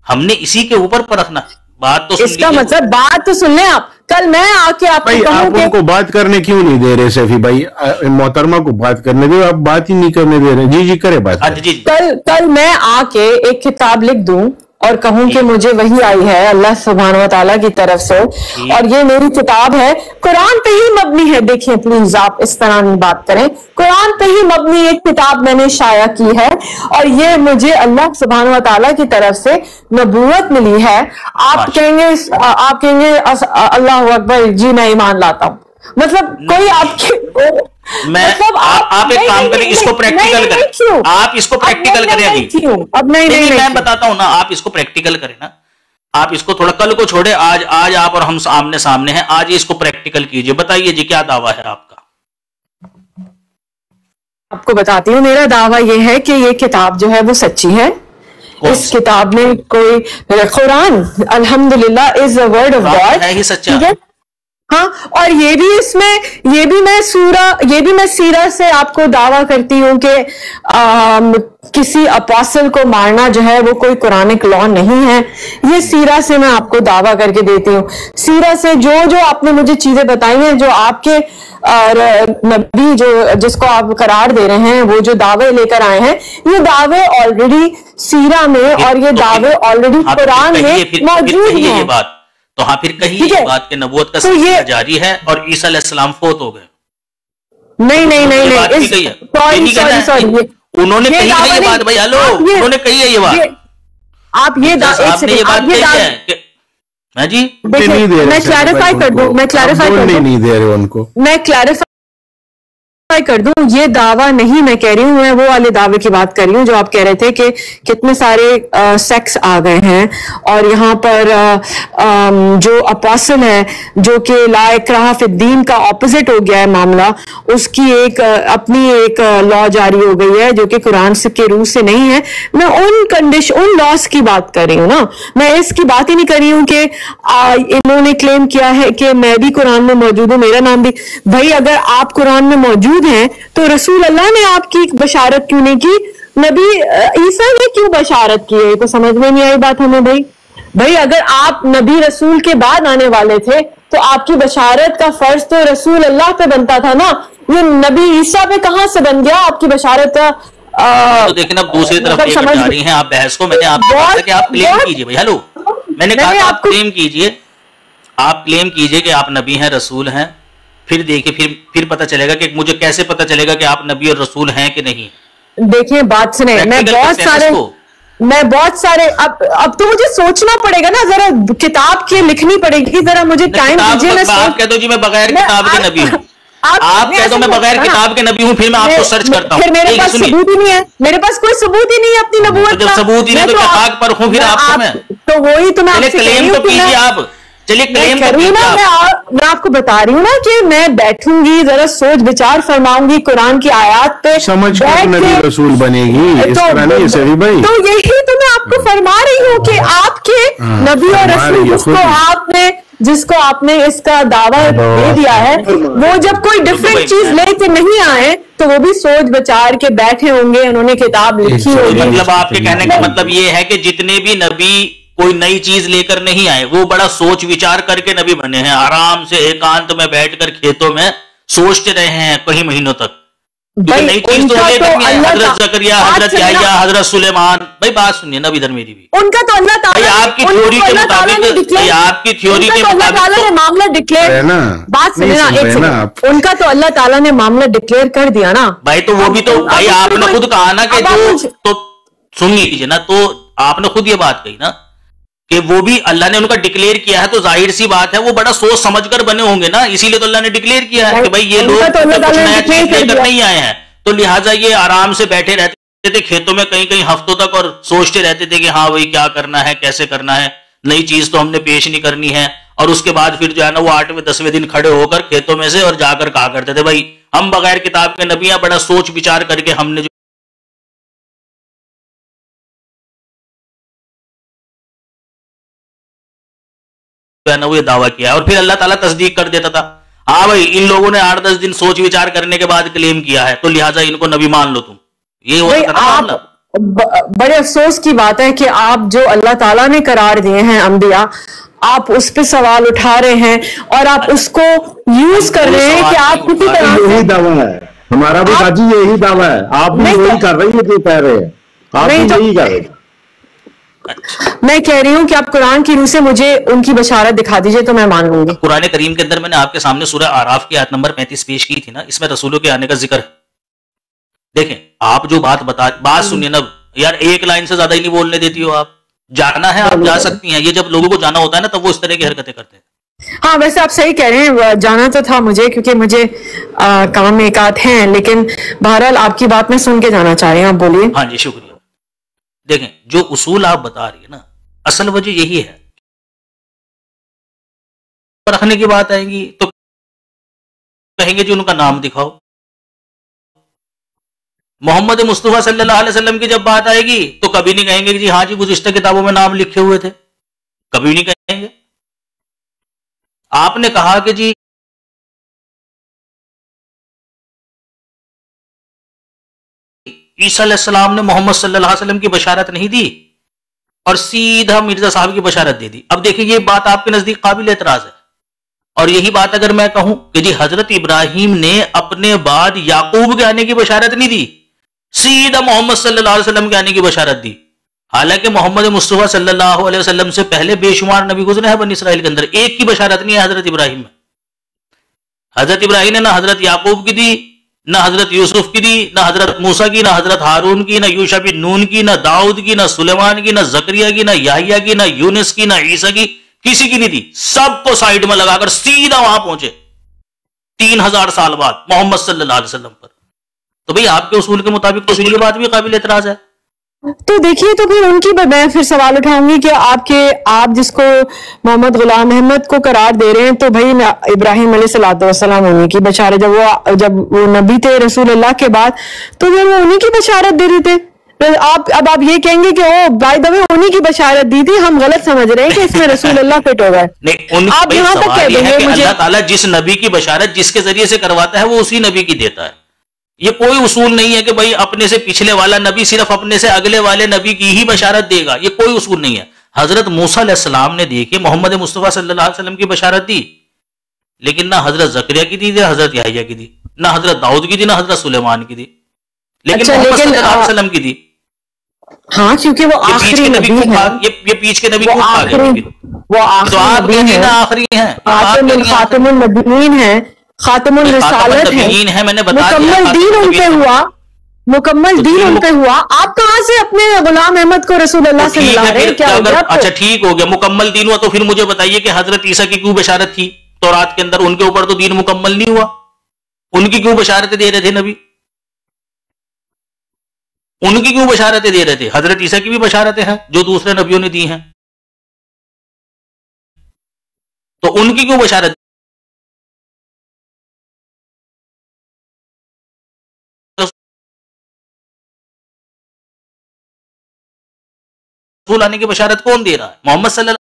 ہم نے اسی کے اوپر پرکھنا. بات تو اس کا مطلب بات تو سن لیں آپ. کل میں آ کے آپ ان کو بات کرنے کیوں نہیں دے رہے سیفی بھائی, محترمہ کو بات کرنے دے, آپ بات ہی نہیں کرنے دے رہے. جی کرے بات. کل میں آ کے ایک کتاب لکھ دوں اور کہوں کہ مجھے وہی آئی ہے اللہ سبحانہ و تعالیٰ کی طرف سے اور یہ میری کتاب ہے, قرآن پہ ہی مبنی ہے. دیکھیں پلیز آپ اس طرح نہیں بات کریں, قرآن پہ ہی مبنی ایک کتاب میں نے شائع کی ہے اور یہ مجھے اللہ سبحانہ و تعالیٰ کی طرف سے نبوت ملی ہے. آپ کہیں گے اللہ اکبر, جی میں ایمان لاتا ہوں. مطلب کوئی آپ کے آپ ایک کام کریں, اس کو پریکٹیکل کریں, آپ اس کو پریکٹیکل کریں. اب نہیں میں بتاتا ہوں نا, آپ اس کو پریکٹیکل کریں نا, آپ اس کو تھوڑا کل کو چھوڑے, آج آپ اور ہم آمنے سامنے ہیں, آج اس کو پریکٹیکل کیجئے. بتائیے جی کیا دعویٰ ہے آپ کا؟ آپ کو بتاتی ہوں, میرا دعویٰ یہ ہے کہ یہ کتاب جو ہے وہ سچی ہے. اس کتاب میں کوئی قرآن الحمدللہ از اے ورڈ آف گاڈ ہے ہی سچا. ہاں, اور یہ بھی اس میں یہ بھی میں سیرہ سے آپ کو دعویٰ کرتی ہوں کہ کسی اپوسل کو مارنا جو ہے وہ کوئی قرآنک لا نہیں ہے. یہ سیرہ سے میں آپ کو دعویٰ کر کے دیتی ہوں. سیرہ سے جو آپ نے مجھے چیزیں بتائی ہیں, جو آپ کے نبی جس کو آپ قرار دے رہے ہیں, وہ جو دعوے لے کر آئے ہیں, یہ دعوے آلریڈی سیرہ میں اور یہ دعوے آلریڈی قرآن میں موجود ہیں. تو ہاں پھر کہیں یہ بات کہ نبوت کا سلسلہ جاری ہے اور عیسیٰ علیہ السلام فوت ہو گئے. نہیں سوری, انہوں نے کہی ہے یہ بات. بھائی ہلو, انہوں نے کہی ہے یہ بات. آپ یہ بات کہی ہے جی, میں کلیریفائی کر دوں, میں کلیریفائی کر دوں, یہ دعویٰ نہیں میں کہہ رہی ہوں, میں وہ والے دعوے کی بات کر رہی ہوں جو آپ کہہ رہے تھے کہ کتنے سارے سیکس آ گئے ہیں, اور یہاں پر جو اپوسل ہے جو کہ لا اکراہ فی الدین کا اپوزٹ ہو گیا ہے معاملہ, اس کی ایک اپنی ایک لا جاری ہو گئی ہے جو کہ قرآن کے روح سے نہیں ہے. میں ان لاس کی بات کر رہی ہوں نا, میں اس کی بات ہی نہیں کر رہی ہوں کہ انہوں نے کلیم کیا ہے کہ میں بھی قرآن میں موجود ہوں, میرا نام بھی. بھائی اگر آپ قرآن میں موجود ہیں تو رسول اللہ نے آپ کی بشارت کیوں نہیں کی, نبی عیسیٰ نے کیوں بشارت کی ہے؟ تو سمجھ میں نہیں آئی بات ہمیں. بھائی اگر آپ نبی رسول کے بعد آنے والے تھے تو آپ کی بشارت کا فرض تو رسول اللہ پہ بنتا تھا نا, یہ نبی عیسیٰ پہ کہاں سے بن گیا آپ کی بشارت کا؟ تو دیکھیں اب دوسری طرف یہ بتا رہی ہیں آپ بحث کو. میں نے آپ کو کہا کہ آپ کلیم کیجئے. بھائی ہلو, میں نے کہا آپ کلیم کیجئے, آپ کلیم کیجئے کہ آپ نبی ہیں, رسول ہیں, پھر دیکھیں پھر پتہ چلے گا کہ مجھے کیسے پتہ چلے گا کہ آپ نبی اور رسول ہیں کہ نہیں. دیکھیں بات سنیں, میں بہت سارے اب تو مجھے سوچنا پڑے گا نا, ذرا کتاب کی لکھنی پڑے گی, ذرا مجھے ٹائم دیجیے. آپ کہہ دو جی میں بغیر کتاب کے نبی ہوں, آپ کہہ دو میں بغیر کتاب کے نبی ہوں, پھر میں آپ کو سرچ کرتا ہوں. پھر میرے پاس ثبوت ہی نہیں ہے, میرے پاس کوئی ثبوت ہی نہیں ہے اپنی نبوت کا. جب ثبوت ہی نہیں تو خاک پر ہوں پھر آپ کو میں, تو وہی تو میں آپ سے کلیم تو کیجیے آپ. چلیے کلیم میں آپ کو بتا رہی ہوں نا کہ میں بیٹھوں گی, ذرا سوچ بچار فرماؤں گی قرآن کی آیات پہ, سمجھ کر نبی رسول بنے گی. تو یہی تو میں آپ کو فرما رہی ہوں کہ آپ کے نبی اور رسول جس کو آپ نے اس کا دعویٰ دے دیا ہے, وہ جب کوئی ڈفرینٹ چیز لے کے نہیں آئے تو وہ بھی سوچ بچار کے بیٹھے ہوں گے, انہوں نے کتاب لکھی ہوگی. مطلب آپ کے کہنے کا مطلب یہ ہے کہ جتنے بھی نبی کوئی نئی چیز لے کر نہیں آئے, وہ بڑا سوچ وچار کر کے نبی بنے ہیں, آرام سے ایکانت میں بیٹھ کر کھیتوں میں سوچتے رہے ہیں کئی مہینوں تک. نئی چیز تو لے کر حضرت زکریا, حضرت یحییٰ, حضرت سلیمان. بھائی بات سنیے نا ادھر میری بھی, ان کا تو اللہ تعالیٰ آپ کی تھیوری کے مطابق, آپ کی تھیوری کے مطابق نے معاملہ ڈکلیئر, بات سنیے نا ایک سیکنڈ, ان کا تو اللہ تعالیٰ نے معاملہ ڈکلیئر کر دیا نا. بھائی تو وہ بھی تو, بھائی آپ نے خود کہا نا کہ تو سن لیجیے نا, تو آپ نے خود یہ بات کہی نا کہ وہ بھی اللہ نے ان کا ڈکلیئر کیا ہے, تو ظاہر سی بات ہے وہ بڑا سوچ سمجھ کر بنے ہوں گے نا, اسی لیے تو اللہ نے ڈکلیئر کیا ہے کہ بھائی یہ لوگ کچھ نیا چیز لے کر نہیں آئے ہیں, تو لہٰذا یہ آرام سے بیٹھے رہتے تھے کھیتوں میں کئی ہفتوں تک, اور سوچتے رہتے تھے کہ ہاں بھائی کیا کرنا ہے, کیسے کرنا ہے, نئی چیز تو ہم نے پیش نہیں کرنی ہے. اور اس کے بعد پھر جو ہے نا وہ 8ویں 10ویں دن کھڑے ہو کر کھیتوں میں سے اور جا کر کہا کرتے تھے بھائی ہم بغیر کتاب کے نبی ہیں, بڑا سوچ وچار کر کے ہم نے وہ یہ دعویٰ کیا, اور پھر اللہ تعالیٰ تصدیق کر دیتا تھا. ہاں بھائی ان لوگوں نے 8-10 دن سوچ وچار کرنے کے بعد کلیم کیا ہے, تو لہٰذا ان کو نبی مان لو تم. یہ ہوتا تھا نا. بڑے افسوس کی بات ہے کہ آپ جو اللہ تعالیٰ نے قرار دیے ہیں انبیاء, آپ اس پہ سوال اٹھا رہے ہیں اور آپ اس کو یوز کر رہے ہیں کہ آپ کسی طرح سے. یہی دعویٰ ہے ہمارا بھی باجی, یہی دعویٰ ہے, آپ بھی یہی کر رہی ہے, کہہ رہے ہیں آپ بھی یہی کر رہے ہیں. میں کہہ رہی ہوں کہ آپ قرآن کی روح سے مجھے ان کی بشارت دکھا دیجئے تو میں مان لوں گی. قرآن کریم کے اندر میں نے آپ کے سامنے سورہ اعراف کی آیت نمبر 35 پیش کی تھی نا, اس میں رسولوں کے آنے کا ذکر ہے. دیکھیں آپ جو بات سنیے نا یار, ایک لائن سے زیادہ ہی نہیں بولنے دیتی ہو آپ. جانا ہے آپ جا سکتی ہیں, یہ جب لوگوں کو جانا ہوتا ہے نا تب وہ اس طرح کی حرکتیں کرتے ہیں. ہاں ویسے آپ صحیح کہہ رہے ہیں, جانا تو تھا مجھے کیونکہ مجھے کام ایک آدھ ہیں, لیکن بہرحال آپ کی بات میں سن کے جانا چاہ رہے ہیں, آپ بولیے. ہاں جی شکریہ. دیکھیں جو اصول آپ بتا رہی ہیں نا, اصل وجہ یہی ہے, رکھنے کی بات آئے گی تو کہیں گے جی ان کا نام دکھاؤ. محمد مصطفیٰ صلی اللہ علیہ وسلم کی جب بات آئے گی تو کبھی نہیں کہیں گے کہ جی ہاں جی گزشتہ کتابوں میں نام لکھے ہوئے تھے, کبھی نہیں کہیں گے. آپ نے کہا کہ جی عیسیٰ علیہ السلام نے محمد صلی اللہ علیہ وسلم کی بشارت نہیں دی اور سیدھا مرزا صاحب کی بشارت دے دی. اب دیکھیں یہ بات آپ کے نزدیک قابل اعتراض ہے, اور یہی بات اگر میں کہوں کہ جی حضرت ابراہیم نے اپنے بعد یعقوب کے آنے کی بشارت نہیں دی, سیدھا محمد صلی اللہ علیہ وسلم کے آنے کی بشارت دی. حالانکہ محمد مصطفیٰ صلی اللہ علیہ وسلم سے پہلے بے شمار نبی گزرے ہیں بنی اسرائیل کے اندر, ایک کی بشارت نہیں ہے حضرت ابراہیم میں. حضرت ابراہیم نے نہ حضرت یعقوب کی دی, نہ حضرت یوسف کی دی, نہ حضرت موسیٰ کی, نہ حضرت ہارون کی, نہ یوشع بن نون کی, نہ داؤد کی, نہ سلیمان کی, نہ زکریا کی, نہ یحییٰ کی, نہ یونس کی, نہ عیسیٰ کی, کسی کی نہیں دی. سب کو سائیڈ میں لگا کر سیدھا وہاں پہنچے. 3000 سال بعد محمد صلی اللہ علیہ وسلم پر. تو بھئی آپ کے اصول کے مطابق تو پھر یہ بات بھی قابل اعتراض ہے. تو دیکھیے تو پھر ان کی میں پھر سوال اٹھاؤں گی کہ آپ جس کو محمد غلام احمد کو قرار دے رہے ہیں تو بھائی ابراہیم علیہ الصلوۃ والسلام انہیں کی بشارت، جب وہ نبی تھے رسول اللہ کے بعد تو پھر وہ انہیں کی بشارت دے رہے تھے. اب آپ یہ کہیں گے کہ او بائی دا وے انہیں کی بشارت دی تھی، ہم غلط سمجھ رہے ہیں کہ اس میں رسول اللہ فٹ ہو گئے. آپ یہاں تک کہہ دیں گے مجھے اللہ تعالیٰ جس نبی کی بشارت جس کے ذریعے سے کرواتا ہے وہ اسی نبی کی دیتا ہے. یہ کوئی اصول نہیں ہے کہ بھائی اپنے سے پچھلے والا نبی صرف اپنے سے اگلے والے نبی کی ہی بشارت دے گا، یہ کوئی اصول نہیں ہے. حضرت موسیٰ علیہ السلام نے دیکھے محمد مصطفیٰ صلی اللہ علیہ وسلم کی بشارت دی، لیکن نہ حضرت زکریا کی دی، نہ حضرت یحییٰ کی دی، نہ حضرت داؤد کی دی، نہ حضرت سلیمان کی دی، لیکن محمد صلی اللہ علیہ وسلم کی دی. ہاں کیونکہ وہ آخری نبی ہے، یہ پیچھے کے نبی کیوں آ گئے؟ وہ آخری ہیں، خاتم النبیین ہیں، خاتم الرسالت ہے، میں نے بتا مکمل دین ان پہ ہوا، مکمل دین ان پہ ہوا. آپ کہاں سے اپنے غلام احمد کو رسول اللہ سے ملا رہے ہیں؟ کیا ہو گیا؟ اچھا ٹھیک ہو گیا، مکمل دین ہوا تو پھر مجھے بتائیے کہ حضرت عیسیٰ کی کیوں بشارت تھی تورات کے اندر؟ ان کے اوپر تو دین مکمل نہیں ہوا، ان کی کیوں بشارتیں دے رہے تھے نبی؟ ان کی کیوں بشارتیں دے رہے تھے؟ حضرت عیسیٰ کی بھی بشارتیں ہیں جو دوسرے نبیوں نے دی ہیں، تو ان کی کیوں بشارت؟ رسول آنے کی بشارت کون دے رہا ہے؟ محمد صلی اللہ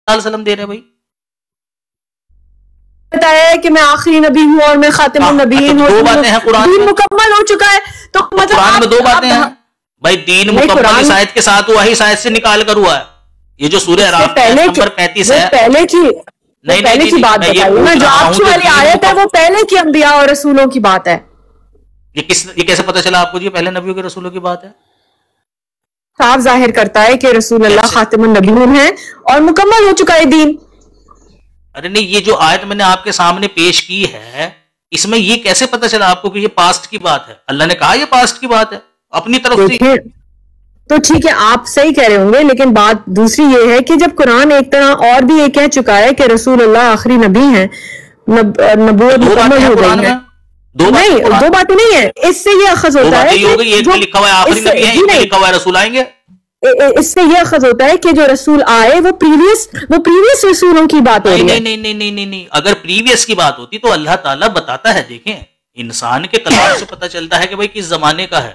علیہ وسلم دے رہے ہیں. بھائی بتایا ہے کہ میں آخری نبی ہوں اور میں خاتم النبیین ہوں. دو باتیں ہیں قرآن دین میں، مکمل ہو چکا ہے تو مطلب قرآن میں دو باتیں ہیں بھائی. دین مکمل اس آیت کے ساتھ ہوا ہی، اس آیت سے نکال کر ہوا ہے. یہ جو سورہ اعراف نمبر 35 ہے، پہلے کی بات بتائیے نا، جو آپ والی آیت ہے وہ پہلے کی انبیاء اور رسولوں کی بات ہے. یہ کیسے پتا چلا آپ کو یہ پہلے نبیوں کے رسولوں کی بات ہے؟ صاف ظاہر کرتا ہے کہ رسول اللہ خاتم النبیین ہیں اور مکمل ہو چکا ہے دین. ارے نہیں، یہ جو آیت میں نے آپ کے سامنے پیش کی ہے اس میں یہ کیسے پتا چلا آپ کو کہ یہ پاسٹ کی بات ہے؟ اللہ نے کہا یہ پاسٹ کی بات ہے اپنی طرف سے. تو ٹھیک ہے آپ صحیح کہہ رہے ہوں گے، لیکن بات دوسری یہ ہے کہ جب قرآن ایک طرح اور بھی یہ کہہ چکا ہے کہ رسول اللہ آخری نبی ہیں، نبوت مکمل ہو گئی ہے. نہیں، دو باتیں نہیں ہیں، اس سے یہ اخذ ہوتا ہے اس سے یہ اخذ ہوتا ہے کہ جو رسول آئے وہ پریویس رسولوں کی بات ہو رہی ہے. نہیں، اگر پریویس کی بات ہوتی تو اللہ تعالیٰ بتاتا ہے. دیکھیں انسان کے کلام سے پتہ چلتا ہے کہ بھائی کس زمانے کا ہے.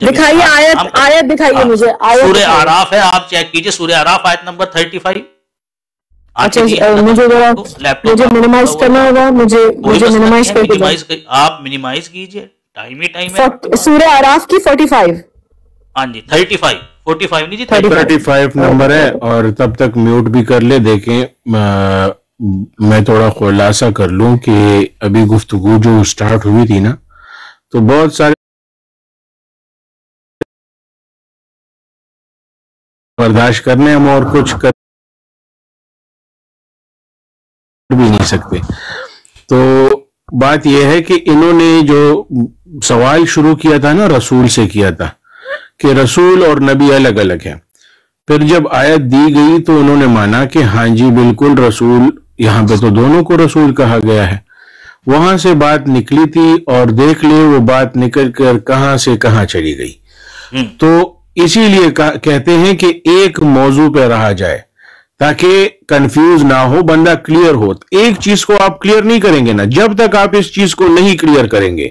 دکھائیے آیت دکھائیے مجھے. سورہ اعراف ہے، آپ چیک کیجئے سورہ اعراف آیت نمبر 35. اچھا مجھے منیمائز کرنا ہوگا، مجھے منیمائز کر دیجیے. آپ منیمائز کیجئے، ٹائم ہی ٹائم ہے. سورہ اعراف کی 45. ہاں جی 45 نہیں جی 35 نمبر ہے. اور تب تک میوٹ بھی کر لے. دیکھیں میں تھوڑا خلاصہ کر لوں کہ ابھی گفتگو جو سٹارٹ ہوئی تھی نا تو بہت سارے برداشت کرنے ہم اور کچھ کر بھی نہیں سکتے. تو بات یہ ہے کہ انہوں نے جو سوال شروع کیا تھا نا رسول سے کیا تھا کہ رسول اور نبی الگ الگ ہیں. پھر جب آیت دی گئی تو انہوں نے مانا کہ ہاں جی بالکل رسول، یہاں پہ تو دونوں کو رسول کہا گیا ہے. وہاں سے بات نکلی تھی اور دیکھ لے وہ بات نکل کر کہاں سے کہاں چلی گئی. تو اسی لیے کہتے ہیں کہ ایک موضوع پہ رہا جائے تاکہ کنفیوز نہ ہو، بندہ کلیئر ہو. ایک چیز کو آپ کلیئر نہیں کریں گے نا جب تک آپ اس چیز کو نہیں کلیئر کریں گے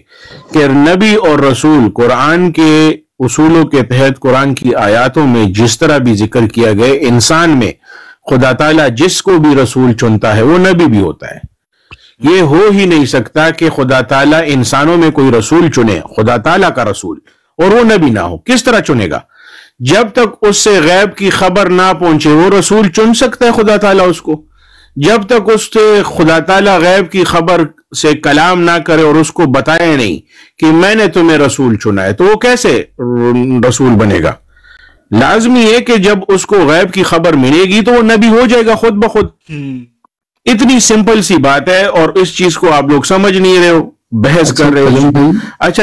کہ نبی اور رسول قرآن کے اصولوں کے تحت قرآن کی آیاتوں میں جس طرح بھی ذکر کیا گئے، انسان میں خدا تعالیٰ جس کو بھی رسول چنتا ہے وہ نبی بھی ہوتا ہے. یہ ہو ہی نہیں سکتا کہ خدا تعالیٰ انسانوں میں کوئی رسول چنے، خدا تعالیٰ کا رسول، اور وہ نبی نہ ہو. کس طرح چنے گا؟ جب تک اس سے غیب کی خبر نہ پہنچے وہ رسول چن سکتا ہے خدا تعالیٰ اس کو. جب تک اس سے خدا تعالیٰ غیب کی خبر سے کلام نہ کرے اور اس کو بتائے نہیں کہ میں نے تمہیں رسول چنا ہے تو وہ کیسے رسول بنے گا؟ لازمی ہے کہ جب اس کو غیب کی خبر ملے گی تو وہ نبی ہو جائے گا خود بخود. اتنی سمپل سی بات ہے اور اس چیز کو آپ لوگ سمجھ نہیں رہے ہو، بحث کر رہے ہو. اچھا